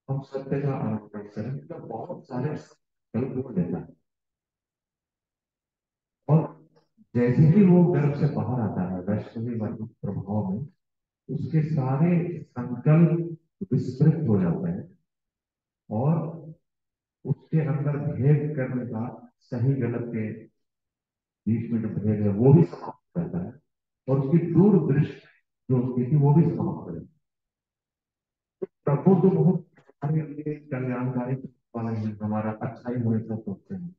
हम सत्य का अनुसरण करेंगे। तो बहुत सारे संकल्प वो लेता है। और जैसे ही वो गर्भ से बाहर आता है वैष्णवी वर्ग प्रभाव में, उसके सारे संकल्प विस्मृत हो जाते हैं, और उसके अंदर भेद करने का, सही गलत के बीच में जो भेद है वो भी समाप्त हो जाता है, और उसकी दूरदृष्टि जो उसकी थी वो भी समाप्त हो जाती है। तो प्रभु तो बहुत हमारे लिए कल्याणकारी वाले हैं, हमारा अच्छा ही हमेशा सोचते हैं।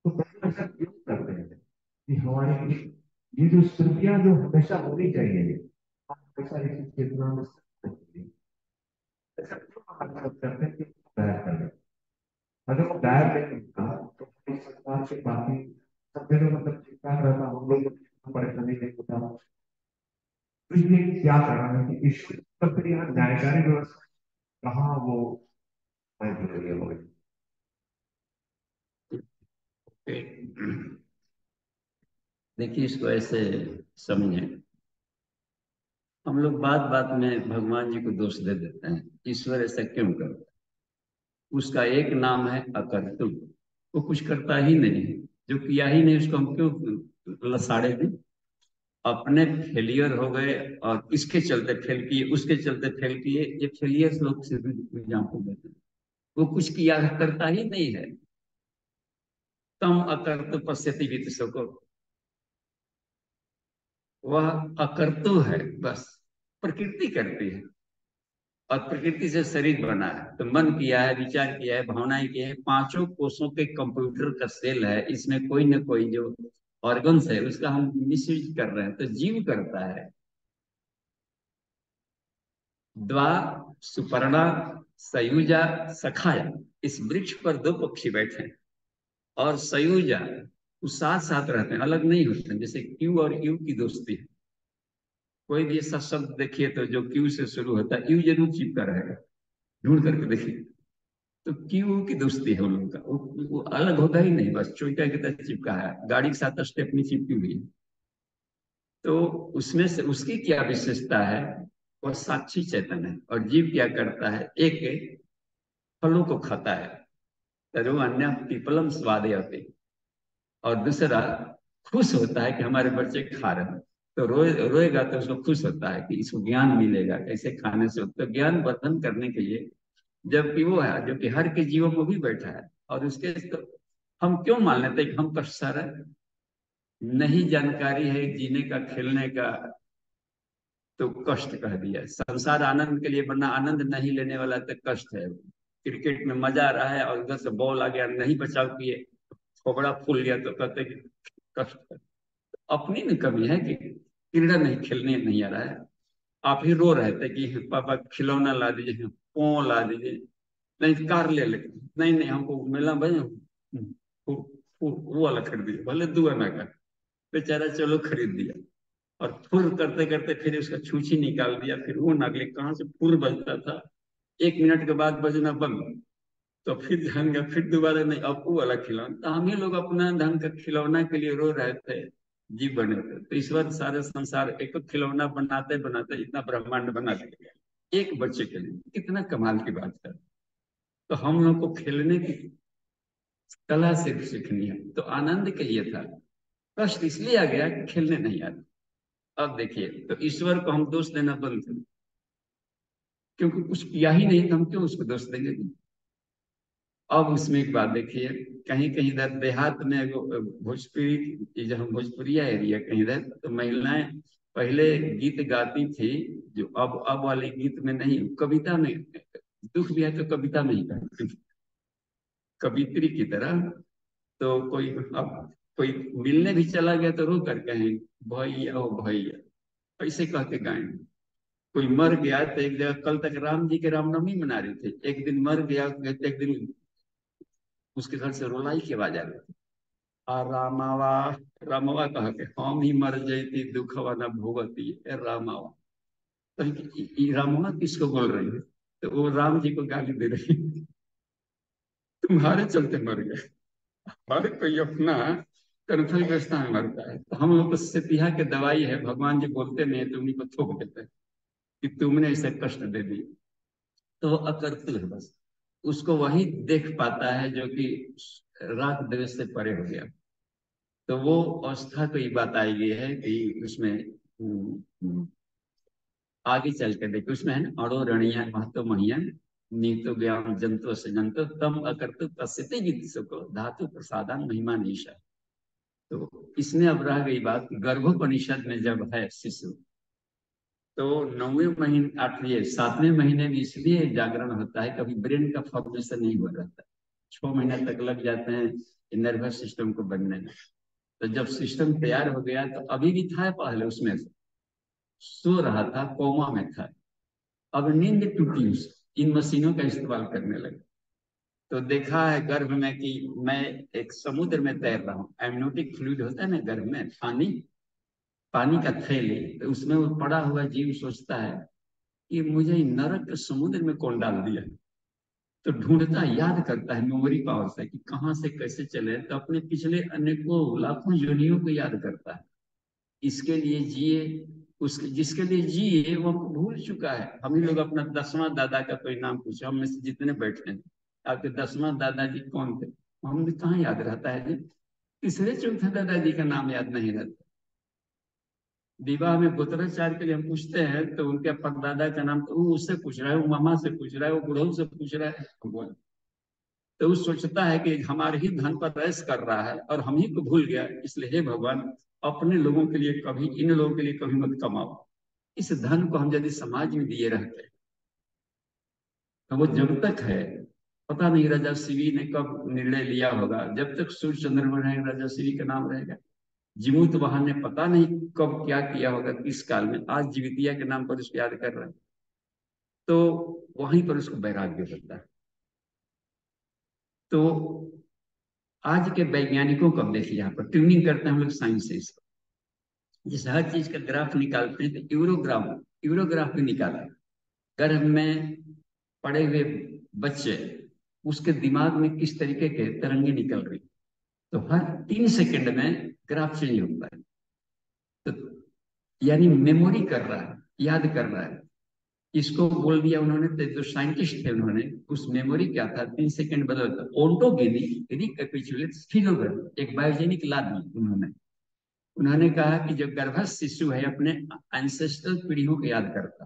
तो प्रभु ऐसा क्यों करते हैं कि हमारी ये जो स्थितियां जो हमेशा होनी चाहिए, हम हमेशा इसी चेतना में स्थित होती है। ऐसा क्यों महाभारत करते हैं कि गायब कर दें? अगर वो गायब नहीं होता तो इस संसार से बाकी सब जगह मतलब ठीक ठाक रहता, हम लोग को परेशानी नहीं होता। तो ये क्या कारण है कि ईश्वर तब फिर यहाँ न्यायकारी व्यवस्था कहाँ वो जुड़ रही है? देखिए, इसको ऐसे समझें। हम लोग बात बात में भगवान जी को दोष दे देते हैं, ईश्वर ऐसा क्यों करता है? उसका एक नाम है अकर्तृ, वो कुछ करता ही नहीं है। जो किया ही नहीं उसको हम क्यों लसाड़े दें? अपने फेलियर हो गए और इसके चलते फेल किए, उसके चलते फेल किए, ये फेलियर लोग से भी एग्जाम्पल देते हैं। वो कुछ किया करता ही नहीं है। तम अकर्तु पश्यति वित्त सको, वह अकर्तु है बस, प्रकृति करती है। और प्रकृति से शरीर बना है, तो मन किया है, विचार किया है, भावनाएं की है, पांचों कोषों के कंप्यूटर का सेल है, इसमें कोई ना कोई जो ऑर्गन्स है उसका हम मिसयूज कर रहे हैं, तो जीव करता है। द्वा सुपर्णा सयुजा सखाया, इस वृक्ष पर दो पक्षी बैठे हैं, और सयुजा वो साथ साथ रहते हैं, अलग नहीं होते हैं। जैसे क्यू और यू की दोस्ती है। कोई भी ऐसा शब्द देखिए तो जो क्यू से शुरू होता है, यू जरूर चिपका रहेगा, ढूंढ करके देखिए। तो क्यू की दोस्ती है उन लोगों का, वो अलग होता ही नहीं, बस चोइटा की तरह चिपका है, गाड़ी के साथ स्टेपनी चिपकी हुई है। तो उसमें से उसकी क्या विशेषता है? वह साक्षी चेतन है। और जीव क्या करता है? एक फलों को खाता है, तरु अन्य पीपलम स्वादयते, और दूसरा खुश होता है कि हमारे बच्चे खा रहे हैं। तो रोएगा तो उसको खुश होता है कि इसको ज्ञान मिलेगा कैसे खाने से। तो ज्ञान वर्धन करने के लिए, जबकि वो है जो कि हर के जीवों में भी बैठा है, और उसके तो हम क्यों मान लेते हैं कि हम कष्ट सह रहे हैं? नहीं जानकारी है जीने का, खेलने का, तो कष्ट कह दिया। संसार आनंद के लिए बनना, आनंद नहीं लेने वाला तो कष्ट है। क्रिकेट में मजा आ रहा है और उधर से बॉल आ गया, नहीं बचाव किए, खोबड़ा फूल गया, तो कहते कि कष्ट है। अपनी न कमी है कि क्रीड़ा नहीं, खेलने नहीं आ रहा है। आप ही रो रहे थे कि पापा खिलौना ला दीजिए, पों ला दीजिए, नहीं कार ले ले, नहीं नहीं हमको मेला बजे वो वाला खरीद दिया, भले दुआ ना कर। बेचारा चलो खरीद दिया, और फुर करते करते फिर उसका छूछी निकाल दिया, फिर वो नगले कहाँ से फुर बजता था, 1 मिनट के बाद बजना बंद। तो फिर ध्यान गया, फिर दोबारा नहीं, अब वो वाला खिलौना। तो हम ही लोग अपना ढंग का खिलौना के लिए रो रहे थे, जीव बने थे। तो ईश्वर सारे संसार एक खिलौना बनाते बनाते इतना ब्रह्मांड बना दिया एक बच्चे के लिए। कितना कमाल की बात है। तो हम लोग को खेलने की कला सिर्फ सीखनी है, तो आनंद के लिए था। कष्ट इसलिए आ गया कि खेलने नहीं आता। अब देखिए, तो ईश्वर को हम दोष देना बंद करें, क्योंकि कुछ किया ही नहीं तो हम क्यों उसको दोष देंगे? अब उसमें एक बात देखिए, कहीं कहीं इधर देहात में भोजपुरी, जो हम भोजपुरिया एरिया कहीं इधर, तो महिलाएं पहले गीत गाती थी, जो अब वाले गीत में नहीं, कविता में। दुख भी है तो कविता में ही गाती थी, कवित्री की तरह। तो कोई अब कोई मिलने भी चला गया तो रो कर कहें भैया ओ भैया, ऐसे कह के गाएंगे। कोई मर गया तो एक जगह, कल तक राम जी के रामनवमी मना रही थी, एक दिन मर गया, एक दिन उसके घर से रोलाई की आवाज आ रही थी, आ रामावा, रामावा कहा के हम ही मर जयती दुखवा न भोगती ए रामावा। तो रामावा किसको बोल रही है? तो वो राम जी को गाली दे रही है, तुम्हारे चलते मर गए। हर कोई अपना कर्तव्य व्यवस्था में मरता है। तो हम लोग को सिपिया के दवाई है, भगवान जी बोलते नहीं तो उन्हीं को थोप देते हैं कि तुमने इसे कष्ट दे दिया। तो वो अकर्तव्य है बस, उसको वही देख पाता है जो कि राग द्वेष से परे हो गया। तो वो अवस्था को ये बात आई गई है कि उसमें आगे चल कर देखो, उसमें है ना, अड़ो रणिया महतो महियन नीतो ज्ञान जंतो से जंतो तम अकर्तु तस्ते विद सुको धातु प्रसादन महिमा निशा। तो इसमें अब रह गई बात, गर्भोपनिषद में जब है शिशु, तो 9वें महीने, 8वें 7वें महीने में इसलिए जागरण होता है, कभी ब्रेन का फॉर्मेशन नहीं हो रहता, 6 महीने तक लग जाते हैं नर्वस सिस्टम को बनने में। तो जब सिस्टम तैयार हो गया, तो अभी भी था पहले उसमें से, सो रहा था, कोमा में था। अब नींद टूटी, इन मशीनों का इस्तेमाल करने लगे। तो देखा है गर्भ में कि मैं एक समुद्र में तैर रहा हूँ, एमनियोटिक फ्लूइड होता है ना गर्भ में, पानी, पानी का थैली, तो उसमें वो पड़ा हुआ जीव सोचता है कि मुझे नरक के समुद्र में कौन डाल दिया। तो ढूंढता, याद करता है मेमोरी पावर से कि कहाँ से कैसे चले, तो अपने पिछले अनेकों लाखों योनियों को याद करता है। इसके लिए जिए, उसके जिसके लिए जिए वो हमको भूल चुका है। हम ही लोग अपना 10वां दादा का कोई नाम पूछे, हम में से जितने बैठे हैं, आपके 10वां दादाजी कौन थे, हमें कहाँ याद रहता है जी। तीसरे चौथे दादाजी का नाम याद नहीं रहता। विवाह में गोत्राचार के लिए हम पूछते हैं तो उनके परदादा का नाम, तो वो उससे पूछ रहा है, वो मामा से पूछ रहा है, वो बुढ़ऊ से पूछ रहा है, तो वो सोचता है कि हमारे ही धन पर ऐश कर रहा है और हम ही को भूल गया। इसलिए हे भगवान, अपने लोगों के लिए कभी, इन लोगों के लिए कभी मत कमाओ। इस धन को हम यदि समाज में दिए रहते तो वो जब तक है, पता नहीं राजा शिवी ने कब निर्णय लिया होगा, जब तक सूर्य चंद्रमा रहेगा राजा शिवी का नाम रहेगा। जिमूत वहां ने पता नहीं कब क्या किया होगा, किस काल में, आज जीवितिया के नाम पर उसको याद कर रहे हैं। तो वहीं पर उसको वैराग्य होता है। तो आज के वैज्ञानिकों को अब देखिए, यहाँ पर ट्यूनिंग करते हैं हम लोग साइंस से। जिस हर चीज का ग्राफ निकालते हैं, तो यूरोग्राफ भी निकाला। गर्भ में पड़े हुए बच्चे, उसके दिमाग में किस तरीके के तरंगे निकल रही, तो हर 3 सेकंड में ग्राफ चेंज होता है। तो यानी मेमोरी कर रहा है, याद कर रहा है। इसको बोल दिया उन्होंने, तो जो साइंटिस्ट थे उन्होंने, उस मेमोरी क्या था, 3 सेकंड बदलता, ओंटोगेनी रिकैपिचुलेट फिलोग्राम, एक बायोजेनिक ला दी उन्होंने। उन्होंने कहा कि जो गर्भस्थ शिशु है अपने एंसेस्ट्रल पीढ़ियों को याद करता,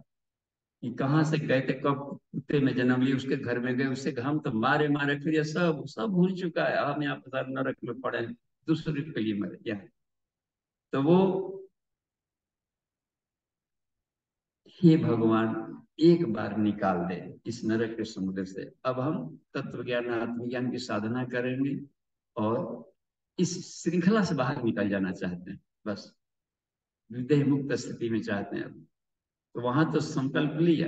कि कहाँ से गए थे, कब कुत्ते में जन्म लिए, उसके घर में गए, उससे हम तो मारे मारे फिर, ये सब सब भूल चुका है, हम यहाँ पर नरक में पड़े हैं, दूसरे के लिए मरे क्या। तो वो, हे भगवान, एक बार निकाल दे इस नरक के समुद्र से। अब हम तत्व ज्ञान आत्मज्ञान की साधना करेंगे और इस श्रृंखला से बाहर निकल जाना चाहते हैं, बस विदेह मुक्त स्थिति में चाहते हैं। तो वहां तो संकल्प लिया।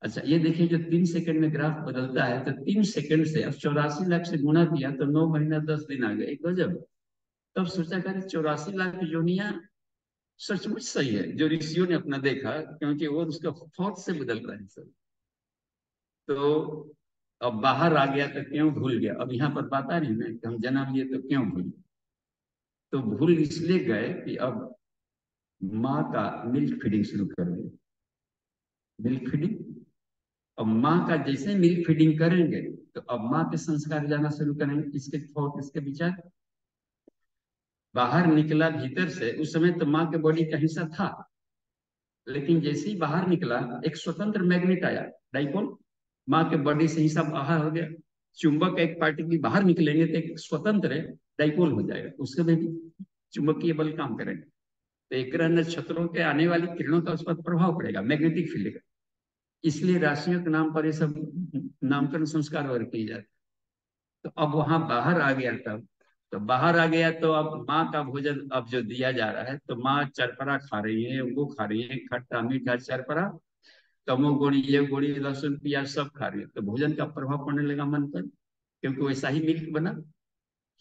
अच्छा ये देखिए, जो 3 सेकंड में ग्राफ बदलता है, तो 3 सेकंड से अब 84 लाख से गुणा किया तो 9 महीना 10 दिन आ गए, एक गजब। तब सोचा कर 84 लाख योनिया सचमुच सही है जो ऋषियों ने अपना देखा, क्योंकि वो उसका थॉट से बदल रहे हैं सब। तो अब बाहर आ गया तो क्यों भूल गया, अब यहाँ पर बात आ रही है कि हम जन्म लिए तो क्यों भूल। तो भूल इसलिए गए कि अब माँ का मिल्क फीडिंग शुरू कर दी, मिल्क फीडिंग। अब माँ का जैसे मिल्क फीडिंग करेंगे तो अब माँ के संस्कार जाना शुरू करेंगे, इसके थॉट, इसके विचार। बाहर निकला भीतर से, उस समय तो माँ के बॉडी का हिस्सा था, लेकिन जैसे ही बाहर निकला एक स्वतंत्र मैग्नेट आया, डाइपोल, माँ के बॉडी से हिस्सा बाहर हो गया। चुंबक एक पार्टिकल बाहर निकलेंगे तो एक स्वतंत्र डाइपोल हो जाएगा, उसके में भी चुंबकीय बल काम करेंगे, तो एक नक्षत्रों के आने वाली किरणों का उस पर प्रभाव पड़ेगा, मैग्नेटिक फील्ड का। इसलिए राशियों के नाम पर ये सब नामकरण संस्कार और किए जाते। तो अब वहां बाहर आ गया, तब तो बाहर आ गया तो अब माँ का भोजन अब जो दिया जा रहा है, तो माँ चरपरा खा रही है, वो खा रही है, खट्टा मीठा चरपरा, तमो गोड़ी, ये गोड़ी, लहसुन प्याज सब खा रही है। तो भोजन का प्रभाव पड़ने लगा मन पर, क्योंकि वैसा ही मिल्क बना।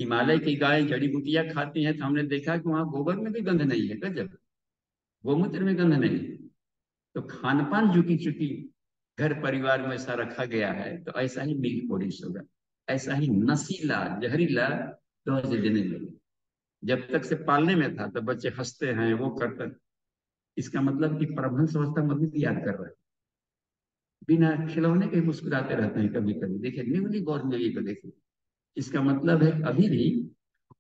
हिमालय की गाय जड़ी बूटियां खाती हैं, तो हमने देखा कि वहां गोबर में भी गंध नहीं है, गजब, गोमूत्र में गंध नहीं है। तो खान पान झुकी चुकी घर परिवार में ऐसा रखा गया है, तो ऐसा ही मिल्क प्रोड्यूस होगा, ऐसा ही नशीला जहरीला डोज देने लगे। जब तक से पालने में था तो बच्चे हंसते हैं, वो करते हैं। इसका मतलब कि प्रबंध अवस्था में भी याद कर रहे हैं, बिना खिलौने के मुस्कुराते रहते हैं कभी कभी। देखिए न्यूली बॉर्न बेबी को देखिए, इसका मतलब है अभी भी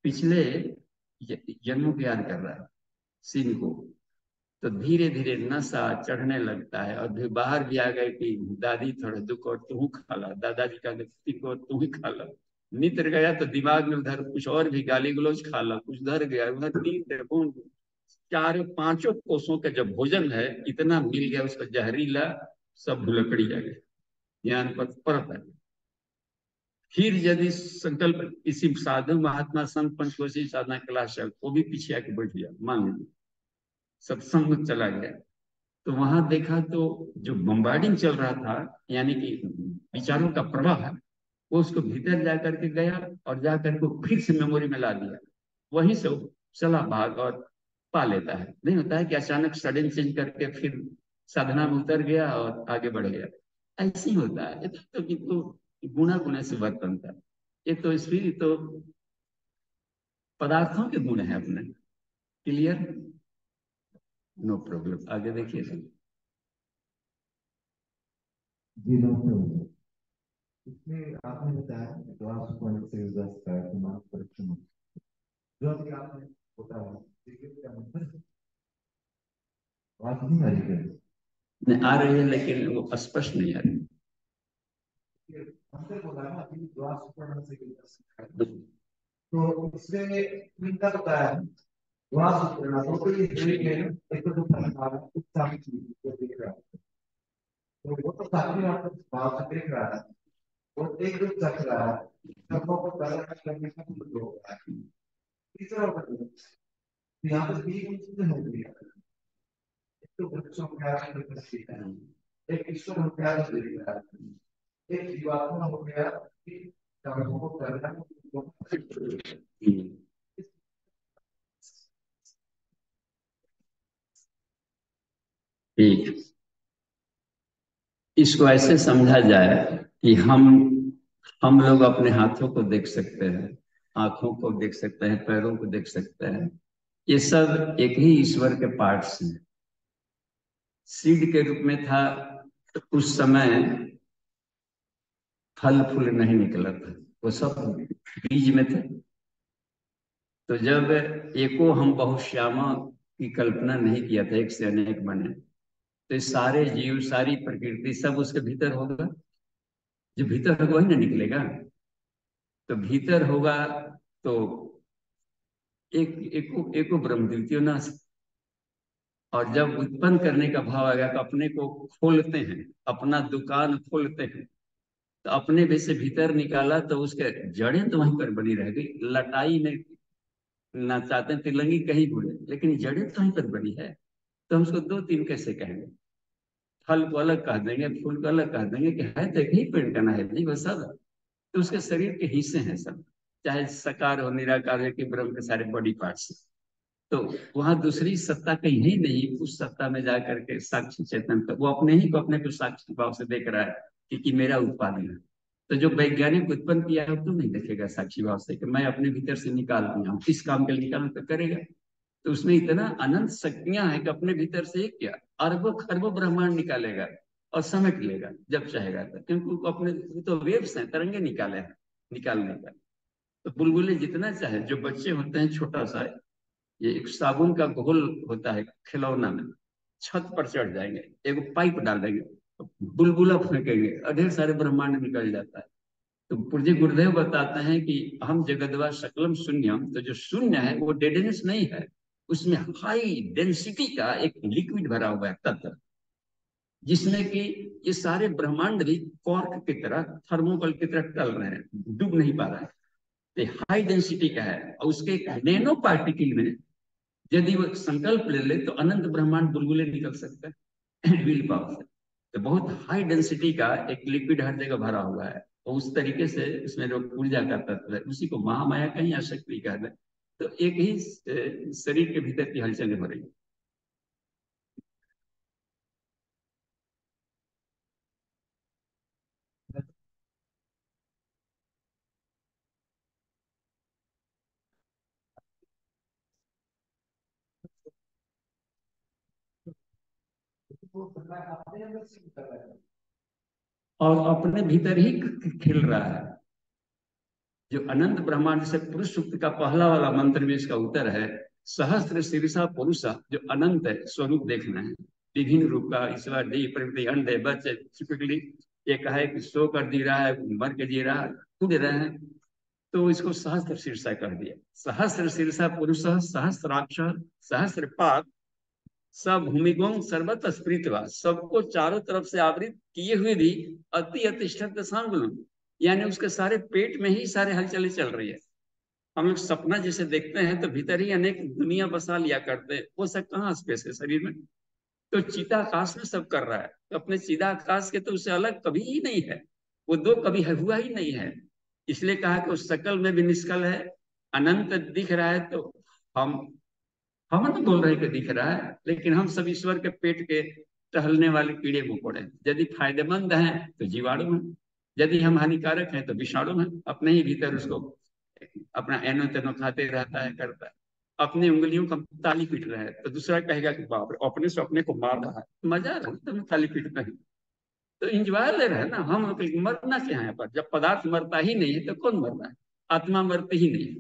पिछले जन्मों को याद कर रहा है, सीन को। तो धीरे धीरे नशा चढ़ने लगता है, और फिर बाहर भी आ गए कि दादी थोड़ा दुख और तू खा ला, दादाजी का दुख और तू ही खा ला। नित्र गया तो दिमाग में उधर कुछ और भी गाली गलौज खा ला, कुछ उधर गया उधर, 4 5 कोसों का जब भोजन है, इतना मिल गया उसका जहरीला, सब भुलकड़ी जा गया, ज्ञान पर परत है। फिर यदि संकल्प किसी साधु महात्मा संत पंचकोशी साधना क्लास चल, वो भी पीछे आके बैठ गया, मान लीजिए सत्संग में चला गया, तो वहां देखा तो जो बम्बार्डिंग चल रहा था, यानी कि विचारों का प्रवाह है, वो उसको भीतर जा करके गया और जा करके फिर से मेमोरी में ला दिया। वहीं से वो चला भाग और पा लेता है। नहीं होता है कि अचानक सडन चेंज करके फिर साधना में उतर गया और आगे बढ़ गया, ऐसे ही होता है। तो गुणा गुणे से वर्त बनता है। ये तो स्पिरिट तो पदार्थों के गुण है अपने। क्लियर? नो प्रॉब्लम, आगे देखिए सर। जी नमस्ते। इसमें आपने बताया क्लास पॉइंट से परीक्षण जो अभी आपने बताया, क्या मतलब बात नहीं आ रही है? नहीं आ रही है, लेकिन वो स्पष्ट नहीं आ रही। हमसे बोला ना अभी क्लास पॉइंट से तो इसमें इनका बताया क्लास तो ये एक तो संसार कुछ सारी चीज को देख रहा है, तो वो तो सारी बात भाव से देख रहा है, वो एक जो चल रहा है सबको को बैलेंस करने का कुछ हो रहा है। तीसरा मतलब यहाँ पर तीन चीजें हो गई है, एक तो बच्चों का सीखा है, एक ईश्वर हो गया सीखा है, एक जीवात्मा हो गया कि कर्मों को करना ठीक, इसको ऐसे समझा जाए कि हम लोग अपने हाथों को देख सकते हैं, आंखों को देख सकते हैं, पैरों को देख सकते हैं। ये सब एक ही ईश्वर के पार्ट्स हैं। सीड के रूप में था तो उस समय फल फूल नहीं निकला था, वो सब बीज में थे। तो जब एको हम बहुश्यामा की कल्पना नहीं किया था, एक से अनेक बने, तो ये सारे जीव सारी प्रकृति सब उसके भीतर होगा। जो भीतर होगा वही ना निकलेगा। तो भीतर होगा तो एक एको एको ब्रह्म द्वितीय नाश। और जब उत्पन्न करने का भाव आएगा तो अपने को खोलते हैं, अपना दुकान खोलते हैं। तो अपने भी से भीतर निकाला तो उसके जड़ें तो वहीं पर बनी रह गई। लटाई में ना चाहते हैं तिलंगी कहीं बुरे, लेकिन जड़ें तो वहीं पर बनी है। तो हम उसको दो तीन कैसे कहेंगे? फल को अलग कह देंगे, फूल को अलग कह देंगे कि है तो एक ही पेड़ का ना है नहीं, वो सब तो उसके शरीर के हिस्से हैं सब। चाहे सकार हो निराकार हो कि ब्रह्म के सारे बॉडी पार्ट्स। तो वहां दूसरी सत्ता कहीं ही नहीं, उस सत्ता में जाकर के साक्षी चेतन वो अपने ही को अपने को साक्षी भाव से देख रहा है कि मेरा उत्पादन है। तो जो वैज्ञानिक उत्पन्न किया है तो नहीं देखेगा साक्षी भाव से कि मैं अपने भीतर से निकाल दिया हूँ, किस काम के लिए निकालना तो करेगा। तो उसमें इतना अनंत शक्तियां हैं कि अपने भीतर से एक क्या अरबों खरबों ब्रह्मांड निकालेगा और समेट लेगा जब चाहेगा तो, क्योंकि वो अपने तो वेव्स हैं, तरंगे निकाले हैं निकालने का। तो बुलबुले जितना चाहे, जो बच्चे होते हैं छोटा सा, ये एक साबुन का घोल होता है खिलौना में, छत पर चढ़ जाएंगे, एक पाइप डाल देंगे, बुलबुला फेंकेंगे और ढेर सारे ब्रह्मांड निकल जाता है। तो पूज्य गुरुदेव बताते हैं कि हम जगदवा सकलम शून्यम, तो जो शून्य है वो डेडनेस नहीं है, उसमें हाई डेंसिटी का एक लिक्विड भरा हुआ है तत्व, जिसमें कि ये सारे ब्रह्मांड भी कॉर्क की तरह थर्मोकॉल की तरह टल रहे हैं, डूब नहीं पा रहा है। तो हाई डेंसिटी का है और उसके नैनो पार्टिकल में यदि वो संकल्प ले ले तो अनंत ब्रह्मांड बुलबुले निकल सकते हैं विल पावर से। तो बहुत हाई डेंसिटी का एक लिक्विड हर जगह भरा हुआ है, और उस तरीके से इसमें जो ऊर्जा का तत्व है उसी को महामाया कहीं या शक्ति कहते हैं। तो एक ही शरीर के भीतर की हलचल हो रही है। वो अपने अंदर से कर रहा है। और अपने भीतर ही खिल रहा है जो अनंत ब्रह्मांड से। पुरुष सूक्त का पहला वाला मंत्र भी इसका उत्तर है, सहस्त्र शीर्षा पुरुषा, जो अनंत है स्वरूप देखना है, विभिन्न रूप का ईश्वर दी प्रकृति अंडे बच्चे चिपिकली ये कहा है कि सो कर जी रहा है, मर के जी रहा है, कूद रहे हैं, तो इसको सहस्त्र शीर्षा कर दिया। सहस्त्र शीर्षा पुरुष सहस्त्राक्ष सहस्त्र पाक सब भूमिगों सर्वत स्प्रीतवा, सबको चारों तरफ से आवृत किए हुए भी अति अतिष्ठत सांगुलम, यानी उसके सारे पेट में ही सारे हलचलें चल रही है। हम लोग सपना जैसे देखते हैं तो भीतर ही अनेक दुनिया बसा लिया करते हैं, वो सब कहाँ स्पेस है शरीर में। तो चिदाकाश में सब कर रहा है, तो अपने चिदाकाश के तो उससे अलग कभी ही नहीं है, वो दो कभी है हुआ ही नहीं है। इसलिए कहा कि उस सकल में भी निष्कल है, अनंत दिख रहा है। तो हम हम ना बोल रहे कि दिख रहा है, लेकिन हम सब ईश्वर के पेट के टहलने वाले कीड़े मकोड़े, यदि फायदेमंद हैं तो जीवाणु हैं, यदि हम हानिकारक हैं तो विषाणु है, अपने ही भीतर उसको अपना एनो तेनो खाते रहता है, करता है। अपनी उंगलियों का ताली पीट रहा है तो दूसरा कहेगा कि बाप रे, अपने से अपने को मार रहा है, मजा आ रहा है तो ताली पीटता है। तो इंजॉय ले रहे हैं ना हम लोग, मरना क्या है यहाँ पर? जब पदार्थ मरता ही नहीं है तो कौन मर रहा है? आत्मा मरती ही नहीं है।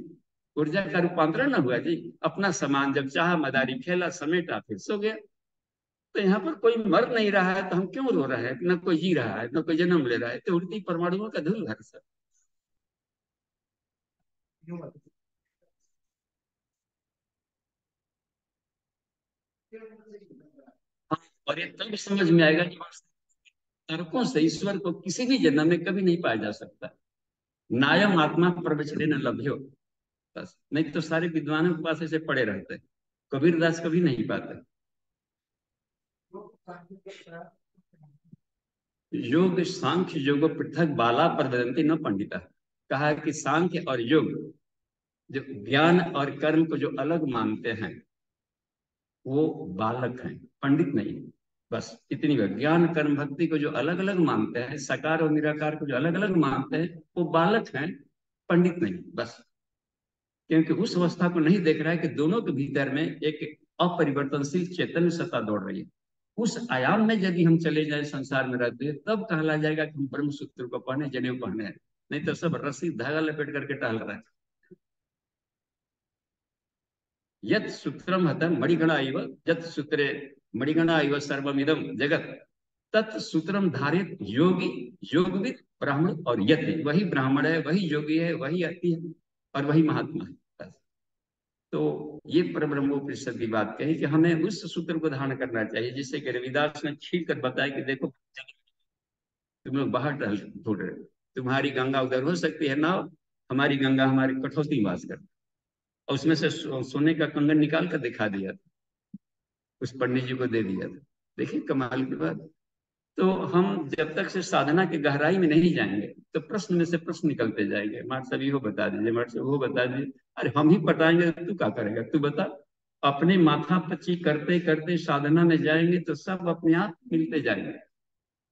ऊर्जा का रूपांतरण न हुआ जी। अपना सामान जब चाहा मदारी खेला, समेटा, फिर सो गया। तो यहाँ पर कोई मर नहीं रहा है तो हम क्यों रो रहे हैं? न कोई जी रहा है, न कोई जन्म ले रहा है, तो उड़ती परमाणुओं का धूल भर सब। हाँ, और ये तब समझ में आएगा कि तर्कों से ईश्वर को किसी भी जन्म में कभी नहीं पाया जा सकता। नायम आत्मा प्रवचने न लभ्यो, बस। नहीं तो सारे विद्वानों के पास ऐसे पड़े रहते हैं, कबीरदास कभी नहीं पाते। योग सांख्य योग पृथक बाला प्रवदंती न पंडिता। कहा है कि सांख्य और योग जो ज्ञान और कर्म को जो अलग मानते हैं वो बालक हैं, पंडित नहीं। बस इतनी बात। ज्ञान कर्म भक्ति को जो अलग अलग मानते हैं, साकार और निराकार को जो अलग अलग मानते हैं, वो बालक हैं, पंडित नहीं। बस क्योंकि उस अवस्था को नहीं देख रहा है कि दोनों के भीतर में एक अपरिवर्तनशील चैतन्य सत्ता दौड़ रही है। उस आयाम में यदि हम चले जाए, संसार में रहते हैं, तब कहला जाएगा कि हम ब्रह्म सूत्र को पहने, जनेऊ पहने हैं। नहीं तो सब रस्सी धागा लपेट करके टहल रहे हैं। यत सूत्रम हतम मणिगणा इव, यत सूत्रे मणिगणा इव सर्वमिदम जगत, तत् सूत्रम धारित योगी, योगविद, ब्राह्मण और यति। वही ब्राह्मण है, वही योगी है, वही यति है, और वही महात्मा है। तो ये परब्रह्मोपनिषद की बात कही कि हमें उस सूत्र को धारण करना चाहिए, जिससे कि रविदास ने छील कर बताया कि देखो तुम लोग बाहर ढूंढ रहे हो, तुम्हारी गंगा उधर हो सकती है ना, हमारी गंगा हमारी कठौती में वास करती। और उसमें से सोने का कंगन निकाल कर दिखा दिया था, उस पंडित जी को दे दिया था। देखिए कमाल की बात। तो हम जब तक से साधना की गहराई में नहीं जाएंगे तो प्रश्न में से प्रश्न निकलते जाएंगे। मार्ट साहब ये बता दीजिए, मार्ट साहब वो बता दीजिए। अरे हम ही बताएंगे तो तू क्या करेगा? तू बता। अपने माथा पच्ची करते करते साधना में जाएंगे तो सब अपने आप मिलते जाएंगे।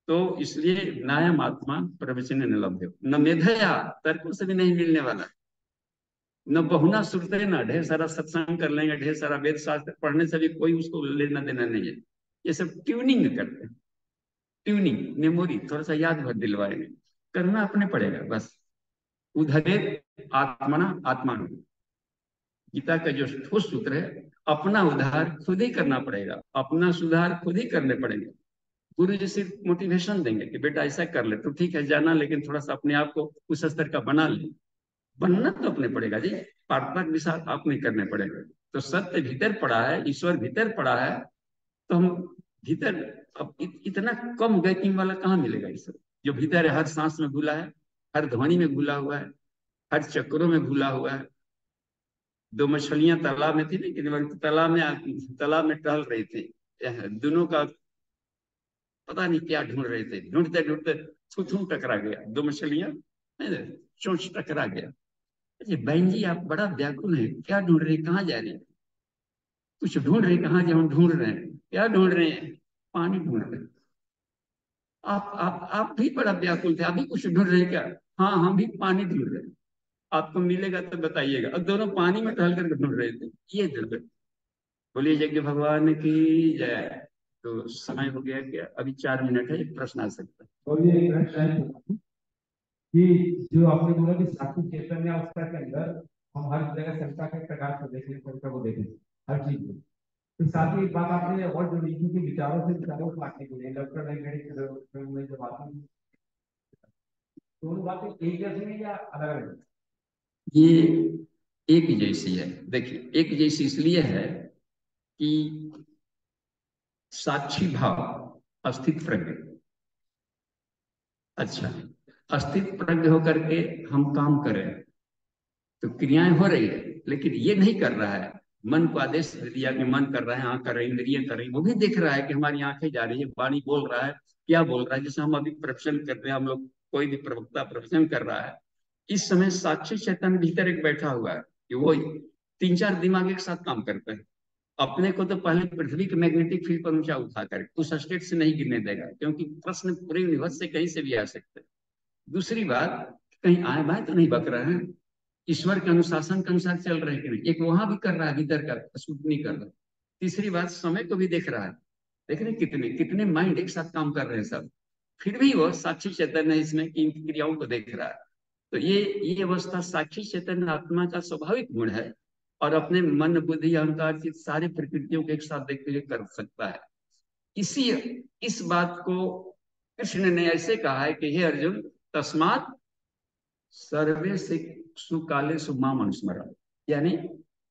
तो इसलिए नायम आत्मा प्रवचन न लभ्यो न मेधया, तर्कों से भी नहीं मिलने वाला। न बहुना सुनते, ना ढेर सारा सत्संग कर लेंगे, ढेर सारा वेद शास्त्र पढ़ने से भी कोई उसको लेना देना नहीं है। ये सब ट्यूनिंग करते हैं, ट्यूनिंग, मेमोरी थोड़ा सा याद भर दिलवाएंगे। करना अपने पड़ेगा बस। उधरे आत्मना आत्मान, गीता का जो ठोस सूत्र है, अपना उद्धार खुद ही करना पड़ेगा, अपना सुधार खुद ही करने पड़ेंगे। गुरु जी सिर्फ मोटिवेशन देंगे कि बेटा ऐसा कर ले, तो ठीक है जाना, लेकिन थोड़ा सा अपने आप को उस स्तर का बना ले। बनना तो अपने पड़ेगा जी, प्रार्थना के साथ आप नहीं करने पड़ेगा। तो सत्य भीतर पड़ा है, ईश्वर भीतर पड़ा है, तो हम भीतर अब इतना कम गैपिंग वाला कहाँ मिलेगा ईश्वर? जो भीतर है, हर सांस में घुला है, हर ध्वनि में घुला हुआ है, हर चक्रों में घुला हुआ है। दो मछलियां तालाब में थी, लेकिन तालाब में टहल रही थी, दोनों का पता नहीं क्या ढूंढ रहे थे, ढूंढते ढूंढते थू टकरा गया, दो मछलियां चोंच टकरा गया। अरे बहन जी आप बड़ा व्याकुल है, क्या ढूंढ रहे, कहाँ जा रहे हैं? कुछ ढूंढ रहे, कहाँ जो हम ढूंढ रहे हैं, क्या ढूंढ रहे हैं? पानी ढूंढ रहे हैं। आप भी बड़ा व्याकुल थे, अभी कुछ ढूंढ रहे हैं क्या? हाँ हम भी पानी ढूंढ रहे हैं, आपको मिलेगा तो बताइएगा। अब दोनों पानी में टहल करके ढूंढ रहे थे, ये ढूंढ रहे। बोलिए यज्ञ भगवान की जय। तो समय हो गया क्या? अभी 4 मिनट है, एक प्रश्न आ सकता है। और ये एक प्रश्न है कि जो आपने बोला कि सात्विक चैतन्य अवस्था के अंदर हम हर जगह शंका के प्रकार को देखें, शंका को देखें हर चीज में। तो साथ ही एक बात आपने और जो लिखी कि विचारों से विचारों को काटने के लिए डॉक्टर ने जो बात की, दोनों बातें एक जैसी है या अलग अलग? ये एक जैसी है। देखिए एक जैसी इसलिए है कि साक्षी भाव, अस्तित्व प्रज्ञ। अच्छा, अस्तित्व प्रज्ञ होकर के हम काम करें तो क्रियाएं हो रही है, लेकिन ये नहीं कर रहा है। मन को आदेश दे दिया कि मन कर रहा है, आंख कर रही, इंद्रिय कर रही, वो भी देख रहा है कि हमारी आंखें जा रही है, वाणी बोल रहा है, क्या बोल रहा है। जैसे हम अभी प्रवचन कर रहे हैं, हम लोग कोई भी प्रवक्ता प्रवचन कर रहा है, इस समय साक्षी चैतन्य भीतर एक बैठा हुआ है कि वो 3-4 दिमाग एक साथ काम करते हैं। अपने को तो पहले पृथ्वी के मैग्नेटिक फील्ड पर ऊंचा उठा कर उस स्टेट से नहीं गिरने देगा, क्योंकि प्रश्न पूरे यूनिवर्स से कहीं से भी आ सकते हैं। दूसरी बात, कहीं आए बाएं तो नहीं बक रहे हैं, ईश्वर के अनुशासन के अनुसार चल रहे हैं कि नहीं, एक वहां भी कर रहा है, भीतर का अशुद्ध नहीं कर रहा। तीसरी बात, समय को भी देख रहा है, देख रहे हैं कितने कितने माइंड एक साथ काम कर रहे हैं सब, फिर भी वो साक्षी चैतन्य है इसमें कि इन क्रियाओं को देख रहा है। तो ये अवस्था साक्षी चैतन्य आत्मा का स्वाभाविक गुण है, और अपने मन बुद्धि अहंकार की सारी प्रकृतियों को एक साथ देखते हुए कर सकता है। इसी इस बात को कृष्ण ने ऐसे कहा है कि हे अर्जुन, तस्मात सर्वे से सुकाले सुमाम अनुस्मरा, यानी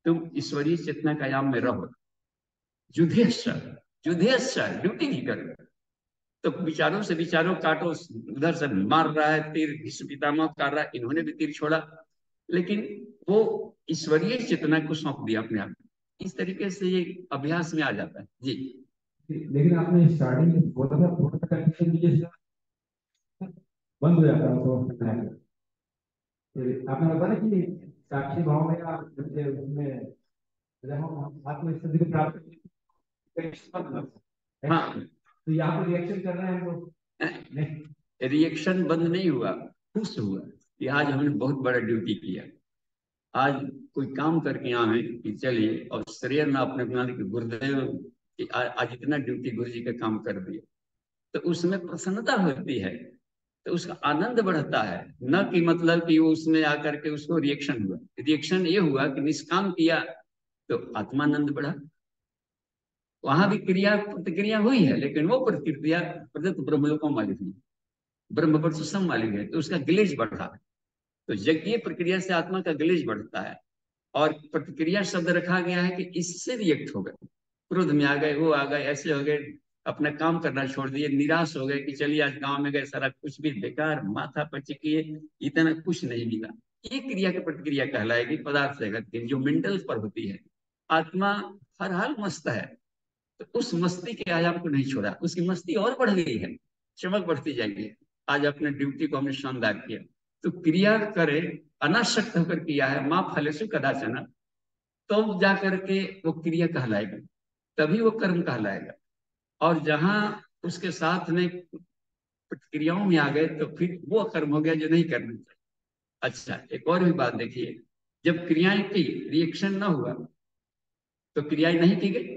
तुम ईश्वरीय चेतना का याम में रहो, युद्धेश्वर युद्धेश्वर ड्यूटी की करो। तो विचारों से विचारों काटो, उधर से मार रहा है तीर, भीष्म पितामह कर रहा है, इन्होंने भी तीर छोड़ा, लेकिन वो ईश्वरीय चेतना को सौंप दिया अपने आप। इस तरीके से ये अभ्यास में आ जाता है जी। लेकिन आपने स्टार्टिंग में बोला था थोड़ा सा कंडीशन दीजिए, बंद हो जाता है तो आपने बताया कि साक्षी भाव में आप जैसे उसमें जब हम आत्मस्थिति को प्राप्त करते हैं, हाँ, तो यहाँ पे रिएक्शन कर रहे हैं हम लोग, रिएक्शन बंद नहीं हुआ, खुश हुआ कि आज हमने बहुत बड़ा ड्यूटी किया, आज कोई काम करके आए कि चलिए, और श्रेय ना अपने बना कि गुरुदेव कि आज इतना ड्यूटी गुरु जी का काम कर दिया, तो उसमें प्रसन्नता होती है, तो उसका आनंद बढ़ता है। न कि मतलब कि वो उसमें आकर के उसको रिएक्शन हुआ, रिएक्शन ये हुआ कि निष्काम किया तो आत्मानंद बढ़ा। वहां भी क्रिया प्रतिक्रिया हुई है, लेकिन वो प्रतिक्रिया प्रदत्त ब्रह्मलोकों वाली हुई, ब्रह्म पर सुसम वाली है, तो उसका ग्लेज बढ़ा। तो यज्ञीय प्रक्रिया से आत्मा का ग्लेज बढ़ता है, और प्रतिक्रिया शब्द रखा गया है कि इससे रिएक्ट हो गए, क्रोध में आ गए, वो आ गए, ऐसे हो गए, अपना काम करना छोड़ दिए, निराश हो गए कि चलिए आज गांव में गए, सारा कुछ भी बेकार, माथा पर चिकिए, इतना कुछ नहीं मिला। ये क्रिया की प्रतिक्रिया कहलाएगी पदार्थ जगत की, जो मेंटल पर होती है। आत्मा हर हाल मस्त है, तो उस मस्ती के आयाम को नहीं छोड़ा, उसकी मस्ती और बढ़ गई है, चमक बढ़ती जाएगी। आज अपने ड्यूटी को हमने शानदार किया, तो क्रिया करे अनासक्त होकर किया है, माँ फलेशु कदाचना, तो जा करके वो क्रिया कहलाएगा, तभी वो कर्म कहलाएगा। और जहां उसके साथ में क्रियाओं में आ गए, तो फिर वो कर्म हो गया जो नहीं करना चाहिए। अच्छा, एक और भी बात देखिए, जब क्रियाएं की रिएक्शन ना हुआ, तो क्रियाएं नहीं की गई,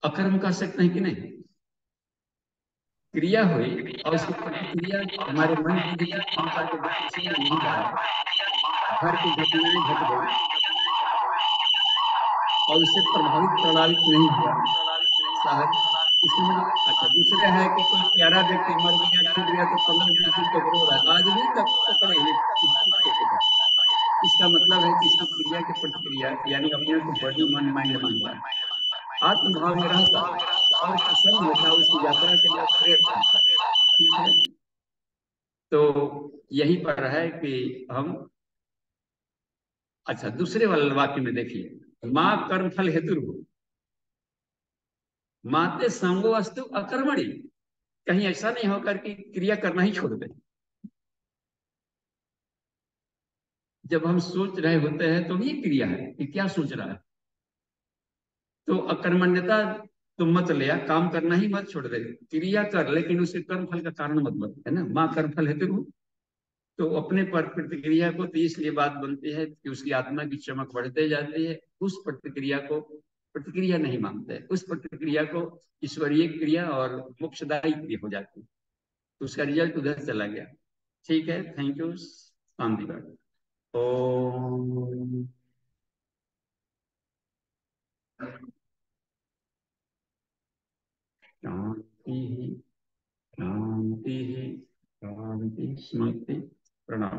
अकर्म कर सकते हैं कि नहीं? क्रिया हुई और उसकी प्रतिक्रिया हमारे मन बुद्धि की क्षमता के विकसित नहीं रहा है, घर की घटनाएं घट गई और उससे प्रभावित नहीं हुआ शहर, इसमें मतलब अच्छा। दूसरे है कि कोई प्यारा व्यक्ति मर गया, छूट गया, तो 15-20 दिन तक रो रहा है, आज भी तक पकड़े हुए इसका मतलब है कि इसकी क्रिया की प्रतिक्रिया, यानी अपने को बॉडी मन माइंड मानता है, आत्मभाव में रहता है और प्रसन्न होता है, उसकी यात्रा के लिए प्रेरित रहता है। ठीक है, तो यही पर है कि हम, अच्छा दूसरे वाले वाक्य में देखिए, माँ कर्म फल हेतु माते संगो अस्तु अकर्मणी, कहीं ऐसा नहीं होकर कि क्रिया करना ही छोड़ दे। जब हम सोच रहे होते हैं तो ये क्रिया है कि क्या सोच रहा है, तो अकर्मण्यता तुम मत लिया, काम करना ही मत छोड़ दे, क्रिया कर, लेकिन उसके कर्म फल का कारण मत बन, है ना, माँ कर्म फल हेतु। तो अपने पर प्रतिक्रिया को, तो इसलिए बात बनती है कि उसकी आत्मा की चमक बढ़ते जाती है, उस प्रतिक्रिया को प्रतिक्रिया नहीं मानते, उस प्रतिक्रिया को ईश्वरीय क्रिया और मोक्षदायी क्रिया हो जाती है, तो उसका रिजल्ट उधर चला गया। ठीक है, थैंक यू, शांति बात। ओम शांति शांति शांति स्मृति प्रणाम।